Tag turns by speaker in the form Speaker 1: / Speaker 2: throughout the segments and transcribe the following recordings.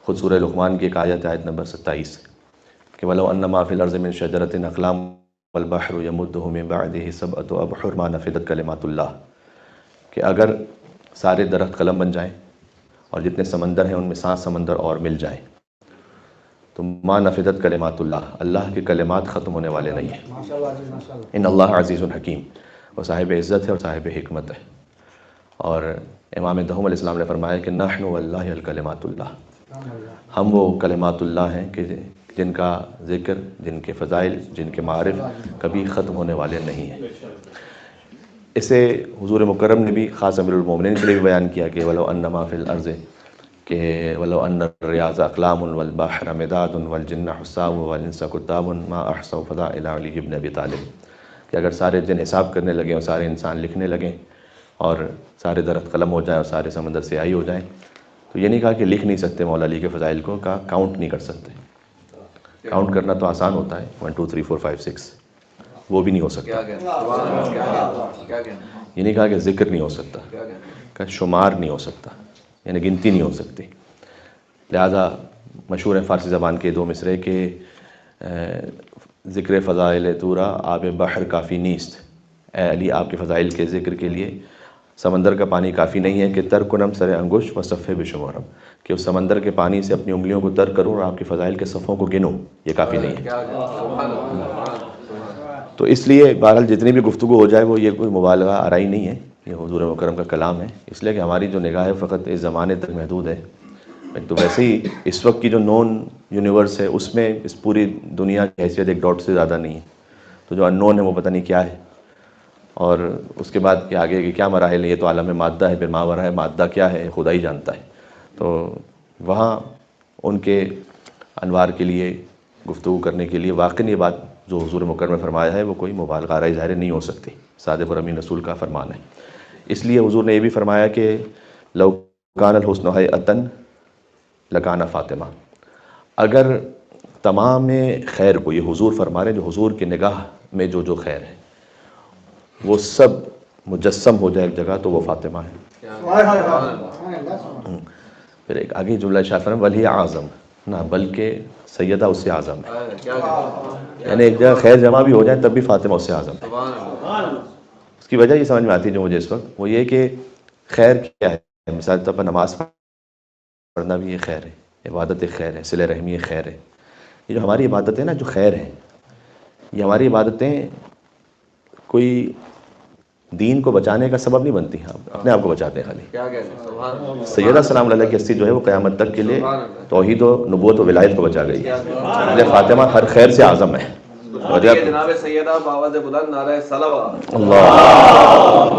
Speaker 1: خود سورہ لقمان کی ایک آیت نمبر 27 کہ وَلَوْ أَنَّ مَا فِي الْأَرْضِ مِن شَجَرَةٍ أَقْلَامٌ وَالْبَحْرُ يَمُدُّهُ مِن بَعْدِهِ سَبْعَةُ أَبْحُرٍ مَا نَفِدَتْ كَلِمَاتُ اللَّهِ کہ اگر سارے درخت قلم بن جائیں اور جتنے سمندر ہیں ان میں 7 سمندر اور مل جائیں تو ما نفدت کلمات اللہ کے کلمات ختم ہونے والے نہیں ہیں۔ ان اللہ عزیز الحکیم، وہ صاحب عزت ہے اور صاحب حکمت ہے۔ اور امام دہم علیہ السلام نے فرمایا کہ نحن واللہ الکلمات اللہ، ہم وہ کلمات اللہ ہیں کہ جن کا ذکر، جن کے فضائل، جن کے معارف کبھی ختم ہونے والے نہیں ہیں۔ اسے حضور مکرم نے بھی خاص امیر المومنین کے لیے بھی بیان کیا کہ وَلَوْ أَنَّ مَا فِي الْأَرْضِ کہ وَلَوْ أَنَّ الرِّيَاضَ أَقْلَامٌ وَالْبَحْرَ مِدَادٌ وَالْجِنَّ حُسَّامٌ وَالْإِنسَ كُتَّابٌ مَا أَحْصَوْا فَضَائِلَ عَلِيِّ بْنِ أَبِي طالب کہ اگر سارے جن حساب کرنے لگیں اور سارے انسان لکھنے لگیں اور سارے درخت قلم ہو جائیں اور سارے سمندر سیاہی ہو جائیں تو یہ نہیں کہا کہ لکھ نہیں سکتے مولا علی کے فضائل کو، کہا کاؤنٹ نہیں کر سکتے۔ کاؤنٹ کرنا تو آسان ہوتا ہے 1 2 3 4 5 6، وہ بھی نہیں ہو سکتا۔ یہ نہیں کہا کہ ذکر نہیں ہو سکتا، کہ شمار نہیں ہو سکتا، یعنی گنتی نہیں ہو سکتی۔ لہذا مشہور ہیں فارسی زبان کے 2 مصرعے کہ ذکر فضائل تورا آب بحر کافی نیست، اے علی آپ کے فضائل کے ذکر کے لیے سمندر کا پانی کافی نہیں ہے کہ تر کنم سر انگوش و صفحے بشمارم کہ اس سمندر کے پانی سے اپنی انگلیوں کو تر کروں اور آپ کے فضائل کے صفوں کو گنوں، یہ کافی نہیں ہے۔ تو اس لیے بہرحال جتنی بھی گفتگو ہو جائے وہ یہ کوئی مبالغہ آرائی نہیں ہے، یہ حضور مکرم کا کلام ہے، اس لیے کہ ہماری جو نگاہ فقط اس زمانے تک محدود ہے۔ تو ویسے ہی اس وقت کی جو نون یونیورس ہے اس میں اس پوری دنیا کی حیثیت ایک ڈاٹ سے زیادہ نہیں ہے، تو جو ان نون ہے وہ پتہ نہیں کیا ہے، اور اس کے بعد کہ آگے کہ کیا مراحل ہے، یہ تو عالم مادہ ہے، پھر ماورا ہے مادہ کیا ہے خدا ہی جانتا ہے۔ تو وہاں ان کے انوار کے لیے گفتگو کرنے کے لیے واقعی یہ بات جو حضور مکرم نے فرمایا ہے وہ کوئی مبالغہ آرائی ظاہر نہیں ہو سکتی، صادق اور امین رسول کا فرمان ہے۔ اس لیے حضور نے یہ بھی فرمایا کہ لو کان الحسن حیئۃ لکان فاطمہ، اگر تمام خیر کو، یہ حضور فرما رہے ہیں جو حضور کی نگاہ میں جو خیر ہے وہ سب مجسم ہو جائے ایک جگہ تو وہ فاطمہ ہے۔ پھر ایک آگے جملہ شاہ فرمایا ولی اعظم، نہ بلکہ سیدہ اس سے اعظم ہے، یعنی ایک جگہ خیر جمع بھی ہو جائے تب بھی فاطمہ اس سے اعظم ہے۔ اس کی وجہ یہ سمجھ میں آتی ہے جو مجھے اس وقت، وہ یہ کہ خیر کیا ہے، مثال طور پر نماز پڑھنا بھی یہ خیر ہے، عبادت ایک خیر ہے، صلہ رحمی ایک خیر ہے۔ یہ جو ہماری عبادتیں نا جو خیر ہیں، یہ ہماری عبادتیں کوئی دین کو بچانے کا سبب نہیں بنتی، اپنے آپ کو بچاتے ہیں خالی۔ سیدہ سلام علیہ کی ہستی جو ہے وہ قیامت تک کے لیے توحید و نبوت و ولایت کو بچا گئی ہے، اس لیے فاطمہ ہر خیر سے اعظم ہے۔
Speaker 2: جناب سیدہ باواز بلند نعرہ صلوات
Speaker 1: اللہم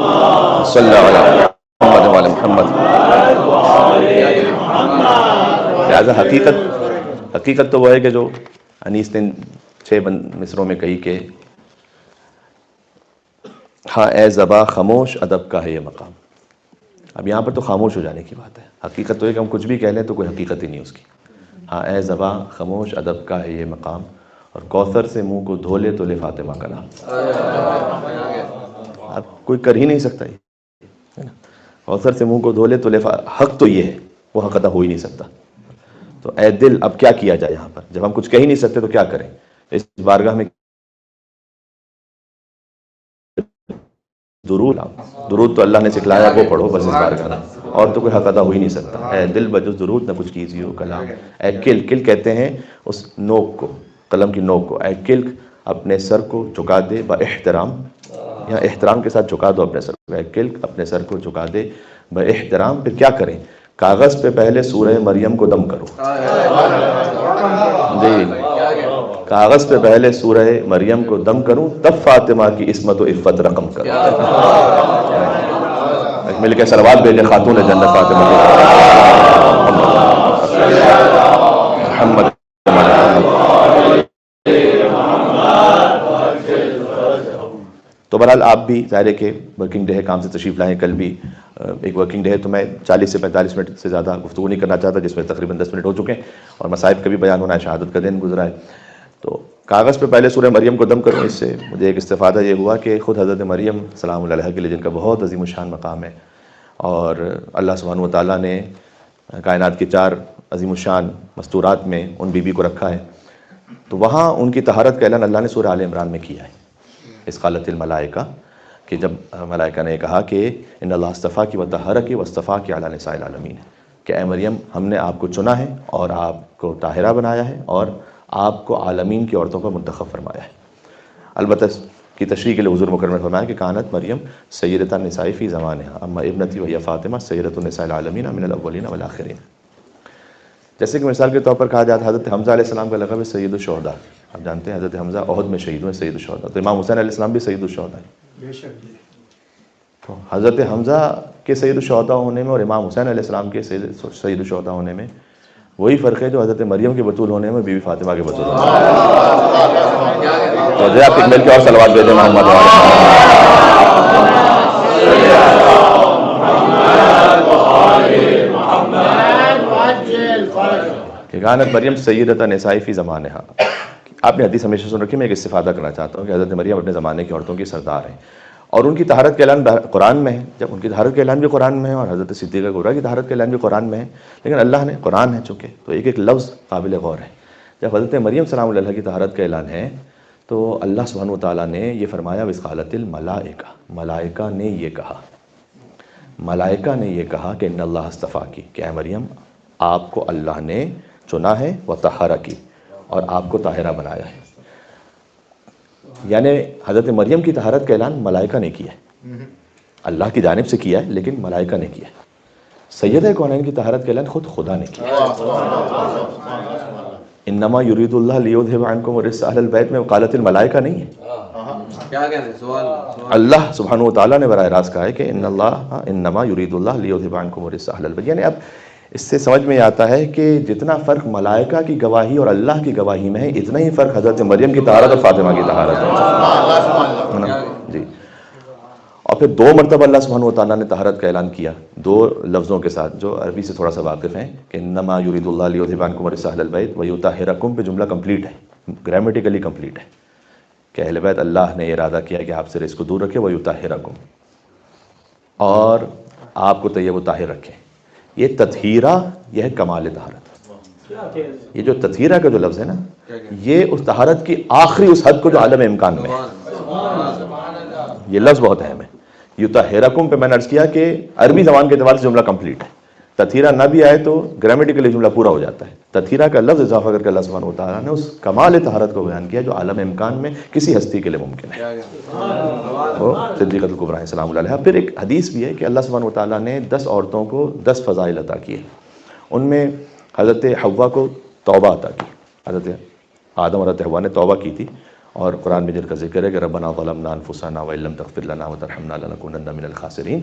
Speaker 1: صلی علی محمد وعلی محمد۔ لہٰذا حقیقت تو وہ ہے کہ جو انیس نے 6 مصروں میں کہی کہ ہاں اے زباں خاموش ادب کا ہے یہ مقام۔ اب یہاں پر تو خاموش ہو جانے کی بات ہے، حقیقت تو ہے کہ ہم کچھ بھی کہہ لیں تو کوئی حقیقت ہی نہیں اس کی۔ ہاں اے زباں خاموش ادب کا ہے یہ مقام، اور کوثر سے منہ کو دھو لے تو لے فاطمہ کا نام۔ اب کوئی کر ہی نہیں سکتا یہ، کوثر سے منہ کو دھو لے تو لے حق تو یہ ہے، وہ حق ادا ہو ہی نہیں سکتا۔ تو اے دل اب کیا کیا جائے یہاں پر، جب ہم کچھ کہہ ہی نہیں سکتے تو کیا کریں؟ اس بارگاہ میں درود تو اللہ نے سکھلایا وہ پڑھو بس اس بارگاہ میں، اور تو کوئی حق ادا ہو ہی نہیں سکتا۔ اے دل بجز درود نہ کچھ کیجیو کلام، اے کل کہتے ہیں اس نوک کو، قلم کی نوک کو، اے کلک اپنے سر کو جھکا دے با احترام، یا احترام کے ساتھ جھکا دو اپنے سر کو، اے کلک اپنے سر کو جھکا دے با احترام، پھر کیا کریں؟ کاغذ پہ پہلے سورہ مریم کو دم کرو۔ جی، کاغذ پہ پہلے سورہ مریم کو دم کروں تب فاطمہ کی عصمت و عفت رقم کروں۔ مل کے صلوات بھیجے خاتون جنت فاطمہ محمد۔ تو بہرحال آپ بھی ظاہر ہے کہ ورکنگ ڈے ہے، کام سے تشریف لائیں، کل بھی ایک ورکنگ ڈے ہے، تو میں 40 سے 45 منٹ سے زیادہ گفتگو نہیں کرنا چاہتا، جس میں تقریباً 10 منٹ ہو چکے ہیں اور مصائب کا بھی بیان ہونا ہے، شہادت کا دن گزرا ہے۔ تو کاغذ پہ پہلے سورہ مریم کو دم کروں، اس سے مجھے ایک استفادہ یہ ہوا کہ خود حضرت مریم سلام اللہ علیہ کے لیے جن کا بہت عظیم الشان مقام ہے، اور اللہ سبحانہ و تعالیٰ نے کائنات کی 4 عظیم الشان مستورات میں ان بیوی کو رکھا ہے، تو وہاں ان کی طہارت کا اعلان اللہ نے سورہ آل عمران میں کیا ہے، اس قالت الملائکہ، کہ جب ملائکہ نے کہا کہ ان اللہ اصطفیٰ کی وطہرک واصطفیٰ کی علی نساء العالمین، کہ اے مریم ہم نے آپ کو چنا ہے اور آپ کو طاہرہ بنایا ہے اور آپ کو عالمین کی عورتوں پر منتخب فرمایا ہے۔ البتہ اس کی تشریح کے لیے حضور مکرم نے فرمایا کہ کانت مریم سیدۃ النساء فی زمانہا اما ابنتی وہی فاطمہ سیدۃ النساء العالمین من الاولین والآخرین۔ جیسے کہ مثال کے طور پر کہا جاتا ہے حضرت حمزہ علیہ السلام کا لقب ہے سید الشہداء، آپ جانتے ہیں حضرت حمزہ احد میں شہید ہوئے سید الشہداء، تو امام حسین علیہ السلام بھی سید الشہداء ہیں۔ تو حضرت حمزہ کے سید الشہداء ہونے میں اور امام حسین علیہ السلام کے سید الشہداء ہونے میں وہی فرق ہے جو حضرت مریم کے بطول ہونے میں بی بی فاطمہ کے بطول ہونے میں۔ تو جی آپ ایک مل کے اور صلوات بھیجیں محمد کہ کانت مریم سیدۃ النساء فی زمانہا۔ آپ نے حدیث ہمیشہ سن رکھی، میں ایک استفادہ کرنا چاہتا ہوں کہ حضرت مریم اپنے زمانے کی عورتوں کی سردار ہیں، اور ان کی طہارت کا اعلان قرآن میں ہے، جب ان کی طہارت کا اعلان بھی قرآن میں ہے، اور حضرت صدیقہ کبریٰ کی طہارت کا اعلان بھی قرآن میں ہے، لیکن اللہ نے قرآن ہے چونکہ تو ایک ایک لفظ قابل غور ہے۔ جب حضرت مریم سلام اللہ کی طہارت کا اعلان ہے تو اللہ سبحانہ و تعالیٰ نے یہ فرمایا وَإِذْ قَالَتِ الْمَلَائِکَةُ، ملائکہ نے یہ کہا، ملائکہ نے یہ کہا کہ ان اللہ اصطفیٰ کی، کہ اے مریم آپ کو اللہ نے چنا ہے وطہرک، اور آپ کو طاہرہ بنایا ہے۔ یعنی حضرت مریم کی طہارت کا اعلان ملائکہ نے کیا ہے، اللہ کی جانب سے کیا ہے لیکن ملائکہ نے کیا ہے۔ سیدہ کونین کی طہارت کا اعلان خود خدا نے کیا ہے۔ انما یرید اللہ لیذھب عنکم الرجس اہل البیت میں قالت الملائکہ نہیں ہے،
Speaker 2: کیا کہنے سوال
Speaker 1: اللہ سبحانہ و تعالیٰ نے براہ راست کہا ہے کہ ان اللہ انما یرید اللہ لیذھب عنکم الرجس اہل البیت۔ یعنی اب اس سے سمجھ میں آتا ہے کہ جتنا فرق ملائکہ کی گواہی اور اللہ کی گواہی میں ہے، اتنا ہی فرق حضرت مریم کی طہارت اور فاطمہ کی طہارت ہے۔ جی، اور پھر 2 مرتبہ اللہ سبحانہ و تعالیٰ نے طہارت کا اعلان کیا 2 لفظوں کے ساتھ جو عربی سے تھوڑا سا واقف ہیں، کہ انما یرید اللہ لیذھب عنکم الرجس اہل البیت ویطہرکم، پہ جملہ کمپلیٹ ہے، گرامیٹیکلی کمپلیٹ ہے، کہ اہل بیت اللہ نے ارادہ کیا کہ آپ سے رجس کو دور رکھے ویطہرکم، اور آپ کو طیب و طاہر رکھے۔ یہ تطہیرہ، یہ ہے کمال طہارت۔ یہ جو تطہیرہ کا جو لفظ ہے نا، یہ اس طہارت کی آخری اس حد کو جو عالم امکان میں ہے، یہ لفظ بہت اہم ہے۔ یطہرکم پہ میں نے عرض کیا کہ عربی زبان کے اعتبار سے جملہ کمپلیٹ ہے، تطہیرہ نہ بھی آئے تو گرامیٹیکلی جملہ پورا ہو جاتا ہے۔ تطہیرہ کا لفظ اضافہ کر کے اللہ سبحانہ و تعالیٰ نے اس کمال طہارت کو بیان کیا جو عالم امکان میں کسی ہستی کے لیے ممکن ہے، وہ صدیقۃ الکبریٰ سلام اللہ علیہا۔ پھر ایک حدیث بھی ہے کہ اللہ سبحانہ و تعالیٰ نے 10 عورتوں کو 10 فضائل عطا کیے، ان میں حضرت حوا کو توبہ عطا کی، حضرت آدم اور حضرت حوا نے توبہ کی تھی، اور قرآن میں جن کا ذکر ہے کہ ربنا ظلمنا انفسنا وان لم تغفر لنا وترحمنا لنکونن من الخاسرین۔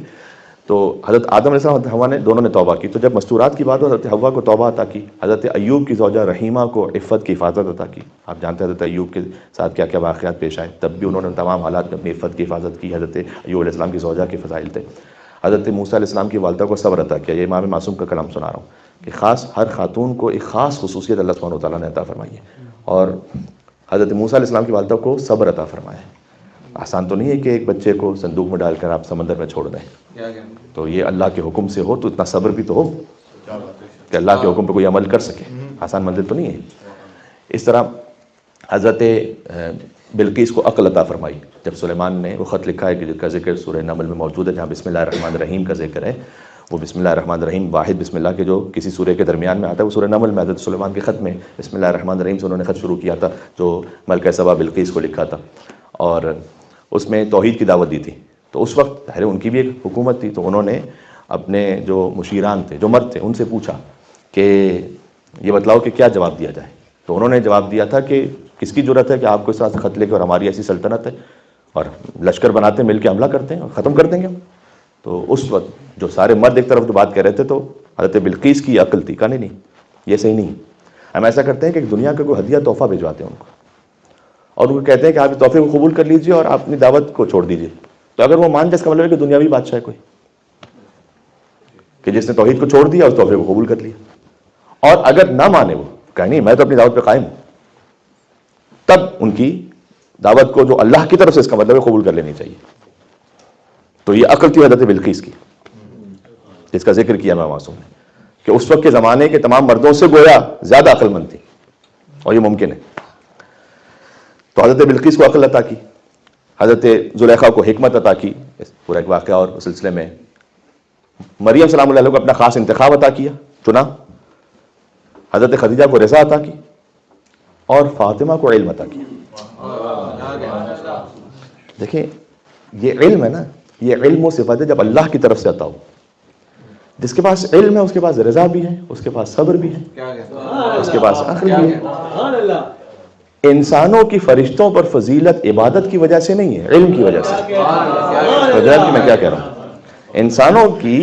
Speaker 1: تو حضرت آدم علیہ السلام اور حضرت حوا نے دونوں نے توبہ کی، تو جب مستورات کی بات ہو حضرت حوا کو توبہ عطا کی، حضرت ایوب کی زوجہ رحیمہ کو عفت کی حفاظت عطا کی۔ آپ جانتے ہیں حضرت ایوب کے ساتھ کیا کیا واقعات پیش آئے، تب بھی انہوں نے تمام حالات میں اپنی عفت کی حفاظت کی۔ حضرت ایوب علیہ السلام کی زوجہ کے فضائل تھے۔ حضرت موسیٰ علیہ السلام کی والدہ کو صبر عطا کیا، یہ امام معصوم کا کلام سنا رہا ہوں کہ خاص ہر خاتون کو ایک خاص خصوصیت اللہ سبحانہ و تعالیٰ نے عطا فرمائی ہے، اور حضرت موسیٰ علیہ السلام کی والدہ کو صبر عطا فرمایا ہے۔ آسان تو نہیں ہے کہ ایک بچے کو صندوق میں ڈال کر آپ سمندر میں چھوڑ دیں، تو یہ اللہ کے حکم سے ہو تو اتنا صبر بھی تو ہو کہ اللہ کے حکم پہ کوئی عمل کر سکے، آسان منزل تو نہیں ہے۔ اس طرح حضرت بلقیس کو عقل عطا فرمائی، جب سلیمان نے وہ خط لکھا ہے کہ جس کا ذکر سورہ نمل میں موجود ہے، جہاں بسم اللہ الرحمن الرحیم کا ذکر ہے، وہ بسم اللہ الرحمن الرحیم واحد بسم اللہ کے جو کسی سورہ کے درمیان میں آتا ہے، وہ سورہ نمل میں حضرت سلیمان کے خط میں بسم اللہ الرحمن الرحیم سے انہوں نے خط شروع کیا تھا جو ملکہ سبا بلقیس کو لکھا تھا، اور اس میں توحید کی دعوت دی تھی۔ تو اس وقت ظاہر ان کی بھی ایک حکومت تھی، تو انہوں نے اپنے جو مشیران تھے، جو مرد تھے، ان سے پوچھا کہ یہ بتلاؤ کہ کیا جواب دیا جائے، تو انہوں نے جواب دیا تھا کہ کس کی جرت ہے کہ آپ کو اس طرح سے خط لے کے، اور ہماری ایسی سلطنت ہے اور لشکر بناتے ہیں، مل کے حملہ کرتے ہیں اور ختم کر دیں گے ہم۔ تو اس وقت جو سارے مرد ایک طرف جو بات کہہ رہے تھے، تو حضرت بلقیس کی عقل تھی، کہا نہیں یہ صحیح نہیں۔ ہم ایسا کرتے ہیں کہ دنیا کا کوئی ہدیہ تحفہ بھجواتے ہیں ان کو، اور ان کو کہتے ہیں کہ آپ اس تحفے کو قبول کر لیجئے اور آپ اپنی دعوت کو چھوڑ دیجئے، تو اگر وہ مان جائے اس کا مطلب ہے کہ دنیاوی بادشاہ ہے کوئی، کہ جس نے توحید کو چھوڑ دیا اس تحفے کو قبول کر لیا۔ اور اگر نہ مانے، وہ کہا نہیں میں تو اپنی دعوت پہ قائم ہوں، تب ان کی دعوت کو جو اللہ کی طرف سے اس کا مطلب ہے قبول کر لینی چاہیے۔ تو یہ عقل تھی حضرت بلقیس کی، جس کا ذکر کیا امام معصوم نے۔ کہ اس وقت کے زمانے کے تمام مردوں سے گویا زیادہ عقل مند تھی، اور یہ ممکن ہے. تو حضرت بلقیس کو عقل عطا کی، حضرت زلیخا کو حکمت عطا کی. پورا ایک واقعہ اور اس سلسلے میں مریم سلام اللہ علیہ کو اپنا خاص انتخاب عطا کیا، چنا. حضرت خدیجہ کو رضا عطا کی، اور فاطمہ کو علم عطا کیا. دیکھیں یہ علم ہے نا، یہ علم و صفت ہے جب اللہ کی طرف سے عطا ہو. جس کے پاس علم ہے اس کے پاس رضا بھی ہے، اس کے پاس صبر بھی ہے، اس کے پاس عقل بھی ہے. انسانوں کی فرشتوں پر فضیلت عبادت کی وجہ سے نہیں ہے، علم کی وجہ سے. حضرت میں کیا کہہ رہا ہوں، انسانوں کی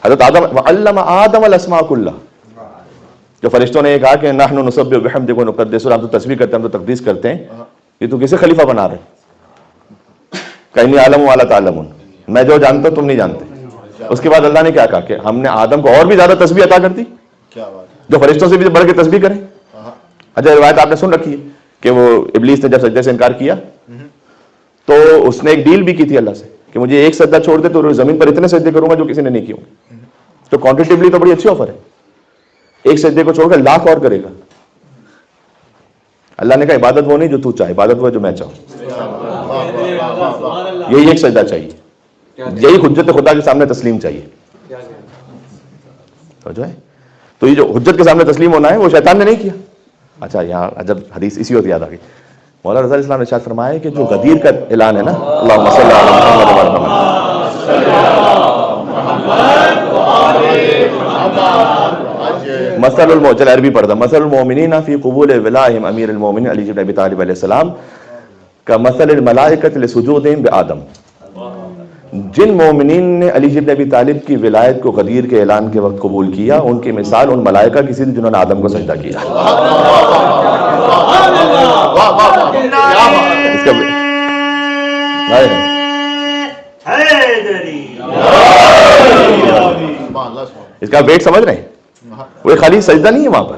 Speaker 1: حضرت آدم وعلم آدم الاسماء کلها، جو فرشتوں نے یہ کہا کہ نحن نسبح بحمدک ونقدس، ہم تو تسبیح کرتے ہیں، ہم تو تقدیس کرتے ہیں. یہ تو کسے خلیفہ بنا رہے؟ کہ انی اعلم ولا تعلمون، میں جو جانتا ہوں تم نہیں جانتے. اس کے بعد اللہ نے کیا کہا کہ ہم نے آدم کو اور بھی زیادہ تسبیح عطا کر دی، جو فرشتوں سے بھی بڑھ کے تسبیح کریں. اچھا روایت آپ نے سن رکھی ہے کہ وہ ابلیس نے جب سجدے سے انکار کیا تو اس نے ایک ڈیل بھی کی تھی اللہ سے کہ مجھے ایک سجدہ چھوڑ دے تو زمین پر اتنے سجدے کروں گا جو کسی نے نہیں کیے. تو کوانٹیٹیولی تو بڑی اچھی آفر ہے، ایک سجدے کو چھوڑ کر لاکھ اور کرے گا. اللہ نے کہا عبادت وہ نہیں جو تو چاہے، عبادت وہ جو میں چاہوں. یہی ایک سجدہ چاہیے، یہی حجت خدا کے سامنے تسلیم چاہیے. جو ہے تو یہ جو حجت کے سامنے تسلیم ہونا ہے وہ شیطان نے نہیں کیا. اچھا یہاں جب حدیث اسی وقت یاد آ گئی، مولانا رضا اسلام نے ارشاد فرمایا کہ جو غدیر کا اعلان ہے نا، اللہم صلی علی محمد مثل المومنین، عربی پڑھتا، مثل المؤمنین فی قبول ولائہم امیر المؤمنین علی بن ابی طالب علیہ السلام کمثل الملائکۃ لسجودہم بآدم. جن مومنین نے علی بن ابی طالب کی ولایت کو غدیر کے اعلان کے وقت قبول کیا، ان کی مثال ان ملائکہ کی سی جنہوں نے آدم کو سجدہ کیا. اس کا ویٹ سمجھ رہے ہیں؟ وہ خالی سجدہ نہیں ہے وہاں پر،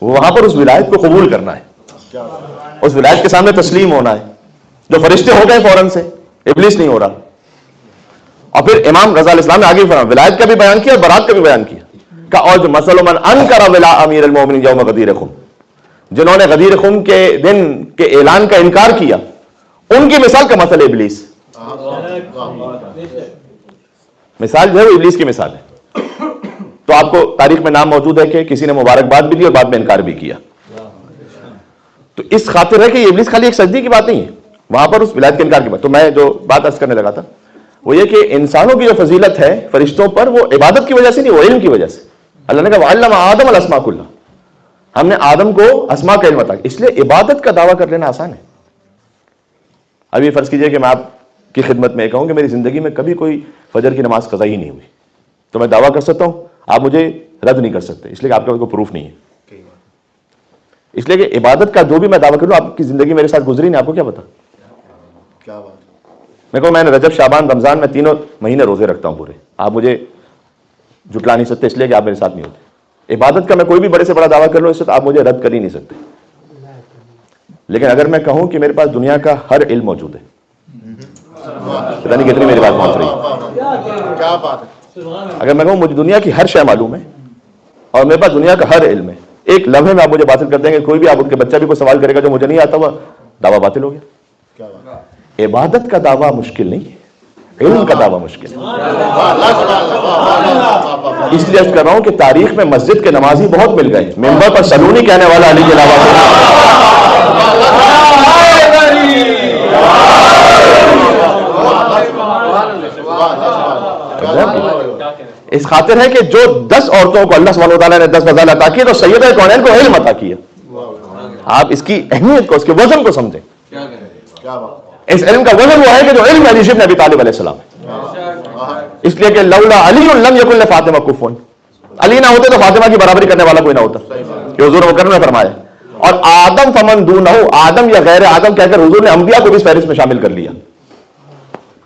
Speaker 1: وہاں پر اس ولایت کو قبول کرنا ہے، اس ولایت کے سامنے تسلیم ہونا ہے. جو فرشتے ہو گئے فوراً سے، ابلیس نہیں ہو رہا. اور پھر امام رضا علیہ السلام نے آگے فرمایا، ولایت کا بھی بیان کیا اور برات کا بھی بیان کیا. اور جو مثل من انکر ولا امیر المومنین یوم غدیر خم، جنہوں نے غدیر خم کے دن کے اعلان کا انکار کیا، ان کی مثال کا مثل ابلیس. مثال جو ہے وہ ابلیس کی مثال ہے. تو آپ کو تاریخ میں نام موجود ہے کہ کسی نے مبارکباد بھی دی اور بعد میں انکار بھی کیا. تو اس خاطر ہے کہ یہ ابلیس خالی ایک سجدے کی بات نہیں ہے، وہاں پر اس ولایت کے انکار کی بات. تو میں جو بات عرض کرنے لگا تھا وہ یہ کہ انسانوں کی جو فضیلت ہے فرشتوں پر، وہ عبادت کی وجہ سے نہیں، وہ علم کی وجہ سے. اللہ نے کہا وعلم آدم الاسماء کلها، ہم نے آدم کو اسماء کا علم عطا کیا. اس لیے عبادت کا دعویٰ کر لینا آسان ہے. ابھی فرض کیجئے کہ میں آپ کی خدمت میں کہوں کہ میری زندگی میں کبھی کوئی فجر کی نماز قضا ہی نہیں ہوئی، تو میں دعویٰ کر سکتا ہوں، آپ مجھے رد نہیں کر سکتے، اس لیے کہ آپ کا کوئی پروف نہیں ہے. اس لیے کہ عبادت کا جو بھی میں دعویٰ کروں، آپ کی زندگی میرے ساتھ گزری نہیں، آپ کو کیا پتا.
Speaker 3: کیا بات.
Speaker 1: میں کہوں میں نے رجب شعبان رمضان میں تینوں مہینے روزے رکھتا ہوں پورے، آپ مجھے جھٹلا نہیں سکتے اس لیے کہ آپ میرے ساتھ نہیں ہوتے. عبادت کا میں کوئی بھی بڑے سے بڑا دعویٰ کر لوں، اس سے آپ مجھے رد کر ہی نہیں سکتے. لیکن اگر میں کہوں کہ میرے پاس دنیا کا ہر علم موجود ہے، پتہ نہیں کتنی میری بات پہنچ رہی ہے.
Speaker 3: کیا بات ہے.
Speaker 1: اگر میں کہوں مجھے دنیا کی ہر شے معلوم ہے اور میرے پاس دنیا کا ہر علم ہے، ایک لمحے میں آپ مجھے باطل کر دیں گے. کوئی بھی آپ ان کے بچہ بھی کوئی سوال کرے گا جو مجھے نہیں آتا، وہ دعویٰ باطل ہو گیا.
Speaker 3: کیا بات.
Speaker 1: عبادت کا دعویٰ مشکل نہیں ہے، علم کا دعویٰ مشکل ہے. اس لیے عرض کر رہا ہوں کہ تاریخ میں مسجد کے نمازی بہت مل گئے، ممبر پر سلونی کہنے والا علی کے علاوہ. اس خاطر ہے کہ جو 10 عورتوں کو اللہ سبحانہ وتعالیٰ نے 10 فضائل عطا کیے تو سیدہ کونین کو علم عطا کیا. آپ اس کی اہمیت کو، اس کے وزن کو سمجھیں. اس علم کا وزن وہ ہے کہ جو علم علی بن ابی طالب علیہ السلام ہے. اس لیے کہ لولا علی لم یکن لفاطمہ کفوا، علی نہ ہوتے تو فاطمہ کی برابری کرنے والا کوئی نہ ہوتا، کہ حضور مکرم نے فرمایا. اور آدم فمن دونہ، آدم یا غیر آدم کہہ کر حضور نے انبیاء کو بھی اس فہرست میں شامل کر لیا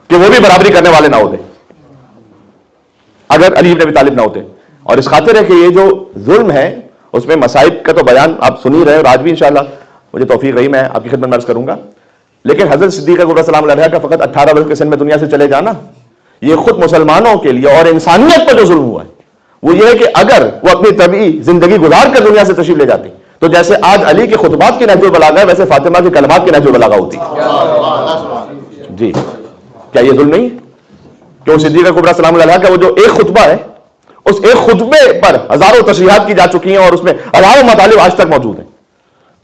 Speaker 1: کہ وہ بھی برابری کرنے والے نہ ہوتے اگر علی بن ابی طالب نہ ہوتے. اور اس خاطر ہے کہ یہ جو ظلم ہے اس میں مصائب کا تو بیان آپ سن ہی رہے، اور آج بھی انشاءاللہ مجھے توفیق رہی میں آپ کی خدمت میں عرض کروں گا. لیکن حضرت صدیقہ کبریٰ سلام اللہ علیہ کا فقط 18 برس کے سن میں دنیا سے چلے جانا، یہ خود مسلمانوں کے لیے اور انسانیت پر جو ظلم ہوا ہے وہ یہ ہے کہ اگر وہ اپنی طبعی زندگی گزار کر دنیا سے تشریف لے جاتی تو جیسے آج علی کے خطبات کی نہج البلاغہ ہے ویسے فاطمہ کے کلمات کی نہج البلاغہ ہوتی. جی کیا یہ ظلم نہیں کہ وہ صدیقہ کبریٰ سلام اللہ علیہ کا وہ جو ایک خطبہ ہے اس ایک خطبے پر ہزاروں تشریحات کی جا چکی ہیں اور اس میں ہزاروں مطالب آج تک موجود ہیں.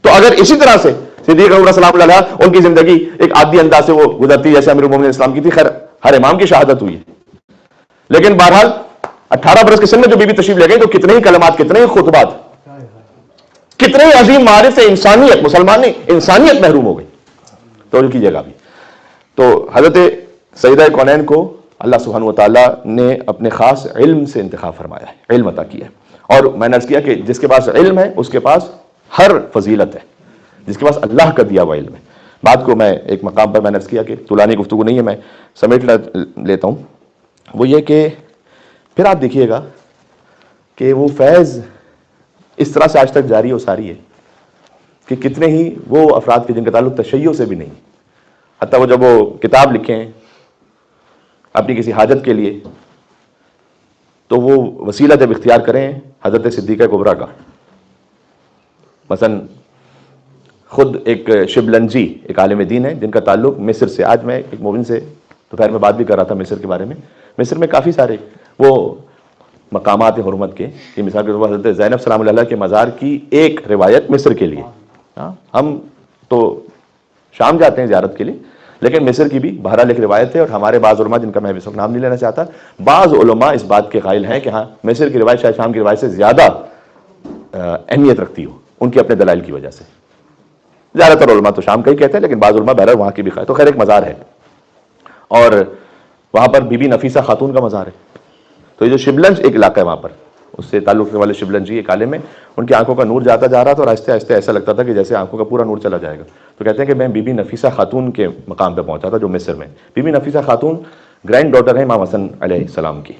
Speaker 1: تو اگر اسی طرح سے صدیقہ کبریٰ سلام اللہ علیہ ان کی زندگی ایک عادی انداز سے وہ گزرتی جیسے امیر المومنین اسلام کی تھی، خیر ہر امام کی شہادت ہوئی ہے، لیکن بہرحال 18 برس کے سن میں جو بی بی تشریف لے گئی تو کتنے ہی کلمات، کتنے ہی خطبات، کتنے ہی عظیم معارف انسانیت، مسلمان نہیں انسانیت محروم ہو گئی. توجہ کیجیے گا ابھی. تو حضرت سیدہ کونین کو اللہ سبحانہ و تعالیٰ نے اپنے خاص علم سے انتخاب فرمایا ہے، علم عطا کیا ہے. اور میں نے عرض کیا کہ جس کے پاس علم ہے اس کے پاس ہر فضیلت ہے، جس کے پاس اللہ کا دیا ہوا علم ہے. بات کو میں ایک مقام پر میں نے عرض کیا کہ طولانی گفتگو نہیں ہے، میں سمیٹ لیتا ہوں. وہ یہ کہ پھر آپ دیکھیے گا کہ وہ فیض اس طرح سے آج تک جاری و ساری ہے کہ کتنے ہی وہ افراد کے جن کا تعلق تشیع سے بھی نہیں، حتیٰ وہ جب وہ کتاب لکھیں اپنی کسی حاجت کے لیے تو وہ وسیلہ جب اختیار کریں حضرت صدیقہ کبریٰ کا. مثلا خود ایک شبلنجی ایک عالم دین ہے جن کا تعلق مصر سے. آج میں ایک مومن سے دوپہر میں بات بھی کر رہا تھا مصر کے بارے میں. مصر میں کافی سارے وہ مقامات حرمت کے، کہ مثال کے طور پر حضرت زینب سلام اللہ کے مزار کی ایک روایت مصر کے لیے. ہم تو شام جاتے ہیں زیارت کے لیے، لیکن مصر کی بھی بہرحال ایک روایت ہے. اور ہمارے بعض علماء جن کا میں اس وقت نام نہیں لینا چاہتا، بعض علماء اس بات کے قائل ہیں کہ ہاں مصر کی روایت شاید شام کی روایت سے زیادہ اہمیت رکھتی ہو ان کی اپنے دلائل کی وجہ سے. زیادہ تر علماء تو شام کا ہی کہتے ہیں، لیکن بعض علماء بہرحال وہاں کی بھی خیر. تو خیر ایک مزار ہے اور وہاں پر بی بی نفیسہ خاتون کا مزار ہے. تو یہ جو شبلنج ایک علاقہ ہے وہاں پر، اس سے تعلق رکھنے والے شبلنج جی ایک عالم میں، ان کی آنکھوں کا نور جاتا جا رہا تھا اور آہستہ آہستہ ایسا لگتا تھا کہ جیسے آنکھوں کا پورا نور چلا جائے گا. تو کہتے ہیں کہ میں بی بی نفیسہ خاتون کے مقام پہ پہنچا تھا جو مصر میں. بی بی نفیسہ خاتون گرینڈ ڈاٹر ہے امام حسن علیہ السلام کی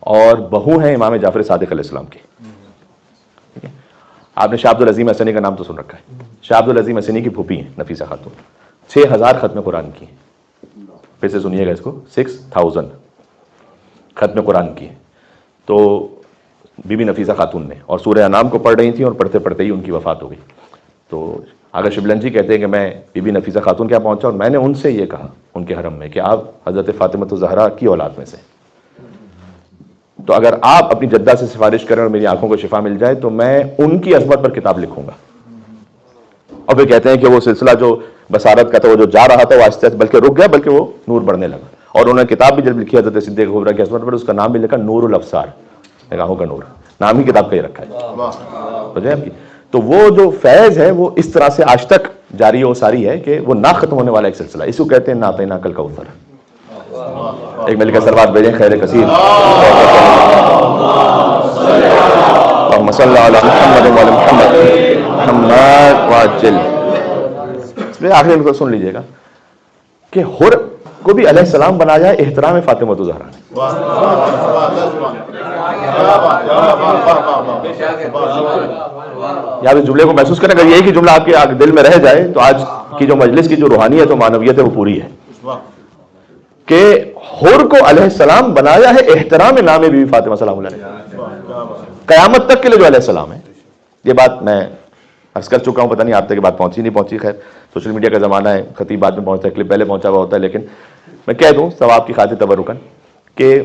Speaker 1: اور بہو ہیں امام جعفر صادق علیہ السلام کی. آپ نے شاہ عبد العظیم حسنی کا نام تو سن رکھا ہے. شاہ عبد العظیم حسنی کی پھوپھی ہیں نفیسہ خاتون. 6000 ختم قرآن کی. پھر سے سنیے گا اس کو، 6000 ختم قرآن کی. تو بی بی نفیسہ خاتون نے اور سورہ انعام کو پڑھ رہی تھیں اور پڑھتے پڑھتے ہی ان کی وفات ہو گئی. تو آگے شبلنجی کہتے ہیں کہ میں بی بی نفیسہ خاتون کیا پہنچا اور میں نے ان سے یہ کہا ان کے حرم میں کہ آپ حضرت فاطمہ الزہرا کی اولاد میں سے، تو اگر آپ اپنی جدہ سے سفارش کریں اور میری آنکھوں کو شفا مل جائے تو میں ان کی عظمت پر کتاب لکھوں گا. اور پھر کہتے ہیں کہ وہ سلسلہ جو بصارت کا تھا وہ جو جا رہا تھا وہ آہستہ آہستہ بلکہ رک گیا، بلکہ وہ نور بڑھنے لگا. اور انہوں نے کتاب بھی جب لکھی حضرت صدیقہ کبریٰ کی عظمت پر، اس کا نام بھی لکھا نور الابصار، نگاہوں کا نور. نام ہی کتاب کا ہی رکھا ہے. تو وہ جو فیض ہے وہ اس طرح سے آج تک جاری و ساری ہے کہ وہ نہ ختم ہونے والا ایک سلسلہ. اس کو کہتے ہیں نعتینہ کل کوثر. ایک مل کے سلوات بھیجیں خیر کثیر. اللہم صلی علی محمد و علی محمد محمد واجل. اس میں آخری میں سن لیجئے گا کہ حر کو بھی علیہ السلام بنایا ہے احترام فاطمہ الزہرا نے. یا اس جملے کو محسوس کریں، اگر یہ کہ جملہ آپ کے دل میں رہ جائے تو آج کی جو مجلس کی جو روحانیت و معنویت ہے وہ پوری ہے کہ حر کو علیہ السلام بنایا ہے احترام نام بی بی فاطمہ سلام اللہ علیہ. قیامت تک کے لیے جو علیہ السلام ہے. یہ بات میں عرض کر چکا ہوں، پتہ نہیں آپ تک بات پہنچی نہیں پہنچی. خیر سوشل میڈیا کا زمانہ ہے، خطیب بعد میں پہنچتا ہے، کلپ پہلے پہنچا ہوا ہوتا ہے. لیکن میں کہہ دوں ثواب کی خاطر تبرکن کہ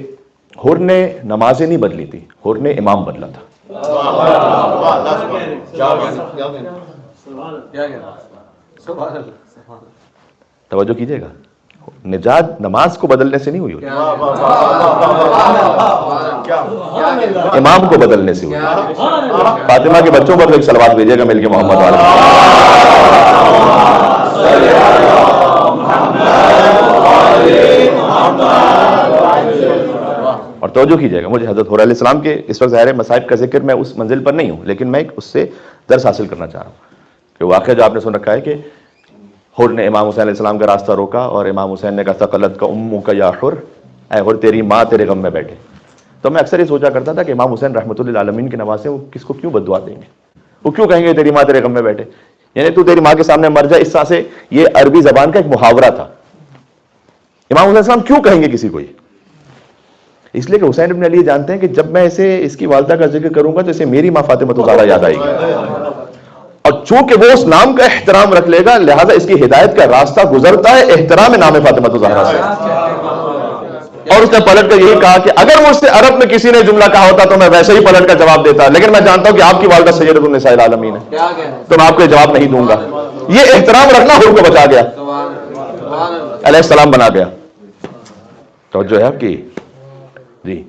Speaker 1: حر نے نمازیں نہیں بدلی تھی، حر نے امام بدلا تھا. توجہ کیجئے گا، نجات نماز کو بدلنے سے نہیں ہوئی ہوتی، امام کو بدلنے سے ہوئی. فاطمہ کے بچوں پر ایک صلوات بھیجیے گا مل کے محمد والا. اور توجہ کیجیے گا، مجھے حضرت حر علیہ السلام کے اس وقت ظاہر مصائب کا ذکر میں اس منزل پر نہیں ہوں، لیکن میں اس سے درس حاصل کرنا چاہ رہا ہوں کہ واقعہ جو آپ نے سن رکھا ہے کہ حر نے امام حسین علیہ السلام کا راستہ روکا اور امام حسین نے کہا ثقلت کا امو کا یا حر، اے حر تیری ماں تیرے غم میں بیٹھے. تو میں اکثر یہ سوچا کرتا تھا کہ امام حسین رحمۃ اللہ عالمین کے نواسے وہ کس کو کیوں بددعا دیں گے، وہ کیوں کہیں گے تیری ماں تیرے غم میں بیٹھے. یعنی تو تیری ماں کے سامنے مر جائے، اس طرح سے یہ عربی زبان کا ایک محاورہ تھا. امام حسین السلام کیوں کہیں گے کسی کو یہ؟ اس لیے کہ حسین ابن علی جانتے ہیں کہ جب میں اس کی والدہ کا ذکر کروں گا تو اسے میری ماں فاطمہ الزہرا یاد آئے گی، اور چونکہ وہ اس نام کا احترام رکھ لے گا لہٰذا اس کی ہدایت کا راستہ گزرتا ہے احترام نام فاطمہ الزہرا سے۔ اور اس نے پلٹ کر یہی کہا کہ اگر مجھ سے عرب میں کسی نے جملہ کہا ہوتا تو میں ویسے ہی پلٹ کر جواب دیتا، لیکن میں جانتا ہوں کہ آپ کی والدہ سیدۃ النساء العالمین ہے تو میں آپ کو جواب نہیں دوں گا۔ یہ احترام رکھنا حر کو بچا گیا، علیہ السلام بنا گیا۔ تو جو ہے آپ کی جی،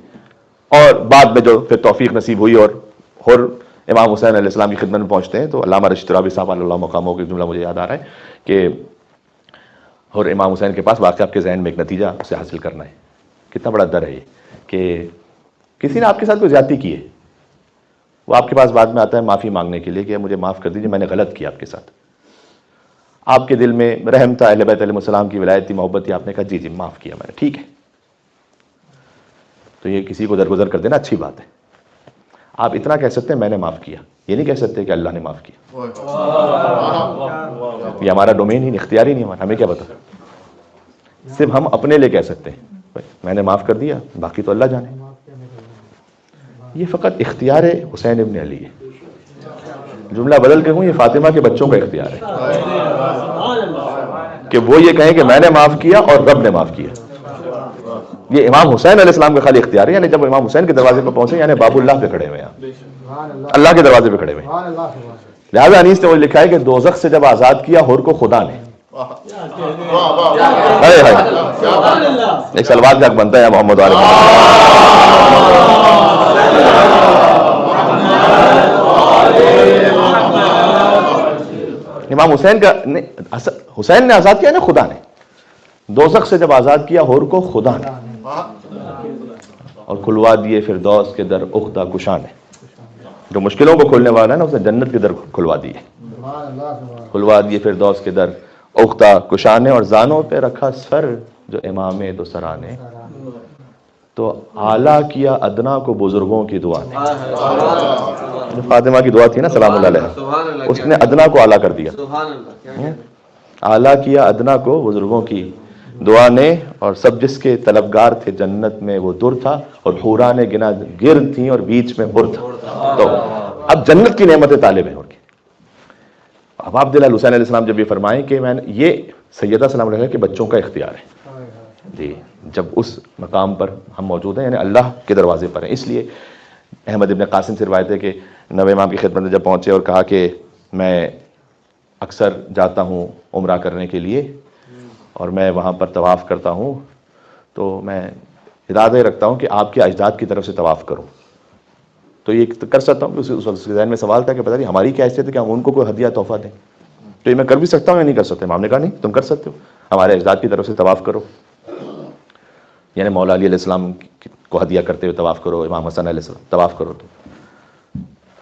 Speaker 1: اور بعد میں جو پھر توفیق نصیب ہوئی اور حر امام حسین علیہ السلام کی خدمت میں پہنچتے ہیں تو علامہ رشید ترابی صاحب علیہ اللہ مقاموں کی جملہ مجھے یاد آ رہا ہے کہ حر امام حسین کے پاس واقعہ آپ کے ذہن میں ایک نتیجہ اسے حاصل کرنا ہے۔ کتنا بڑا در ہے یہ کہ کسی نے آپ کے ساتھ کوئی زیادتی کی ہے، وہ آپ کے پاس بعد میں آتا ہے معافی مانگنے کے لیے کہ مجھے معاف کر دیجیے، میں نے غلط کیا آپ کے ساتھ۔ آپ کے دل میں رحم تھا، اہل بیت علیہ السلام کی ولایت تھی، محبت تھی، آپ نے کہا جی معاف کیا میں نے، ٹھیک ہے۔ تو یہ کسی کو درگزر کر دینا اچھی بات ہے۔ آپ اتنا کہہ سکتے ہیں میں نے معاف کیا، یہ نہیں کہہ سکتے کہ اللہ نے معاف کیا۔ یہ ہمارا ڈومین ہی اختیار ہی نہیں ہمارا، ہمیں کیا پتا، صرف ہم اپنے لیے کہہ سکتے ہیں میں نے معاف کر دیا، باقی تو اللہ جانے۔ یہ فقط اختیار حسین ابن علی ہے، جملہ بدل کے ہوں یہ فاطمہ کے بچوں کا اختیار ہے کہ وہ یہ کہیں کہ میں نے معاف کیا اور رب نے معاف کیا۔ یہ امام حسین علیہ السلام کا خالی اختیار ہے، یعنی جب امام حسین کے دروازے پہ پہنچے یعنی باب اللہ پہ کھڑے ہوئے ہیں، اللہ کے دروازے پہ کھڑے ہوئے ہیں۔ لہٰذا انیس نے وہ لکھا ہے کہ دوزخ سے جب آزاد کیا حر کو خدا نے، ایک سلوات کا حق بنتا ہے محمد علیہ امام حسین کا حسین نے آزاد کیا نا خدا نے، دوزخ سے جب آزاد کیا حر کو خدا نے، اور کھلوا دیے فردوس کے در عقدہ کشا نے۔ جو مشکلوں کو کھولنے والا ہے نا اس نے جنت کے در کھلوا دیے، کھلوا دیے فردوس کے در عقدہ کشا نے، اور زانوں پہ رکھا سر جو امام دو سرا نے، تو اعلیٰ کیا ادنا کو بزرگوں کی دعا نے۔ جو فاطمہ کی دعا تھی نا سلام اللہ علیہ، اس نے ادنا کو اعلیٰ کر دیا، اعلیٰ کیا ادنا کو بزرگوں کی دعا نے، اور سب جس کے طلبگار تھے جنت میں وہ در تھا، اور حورا نے گنا گرد تھیں اور بیچ میں بر تھا۔ تو اب جنت کی نعمتیں طالب ہیں۔ اب آپ دل حسین علیہ السلام جب یہ فرمائیں کہ میں یہ سیدہ سلام علیہ کے بچوں کا اختیار ہے جی، جب اس مقام پر ہم موجود ہیں یعنی اللہ کے دروازے پر ہیں، اس لیے احمد ابن قاسم سے روایت ہے کہ نوے امام کی خدمت میں جب پہنچے اور کہا کہ میں اکثر جاتا ہوں عمرہ کرنے کے لیے اور میں وہاں پر طواف کرتا ہوں تو میں ارادہ رکھتا ہوں کہ آپ کے اجداد کی طرف سے طواف کروں، تو یہ کر سکتا ہوں۔ اس وقت ذہن میں سوال تھا کہ پتہ نہیں ہماری کیا حیثیت ہے کہ ہم ان کو کوئی ہدیہ تحفہ دیں، تو یہ میں کر بھی سکتا ہوں یا نہیں کر سکتا؟ امام نے کہا نہیں تم کر سکتے ہو، ہمارے اجداد کی طرف سے طواف کرو، یعنی مولا علی علیہ السلام کو ہدیہ کرتے ہوئے طواف کرو، امام حسن علیہ السلام طواف کرو۔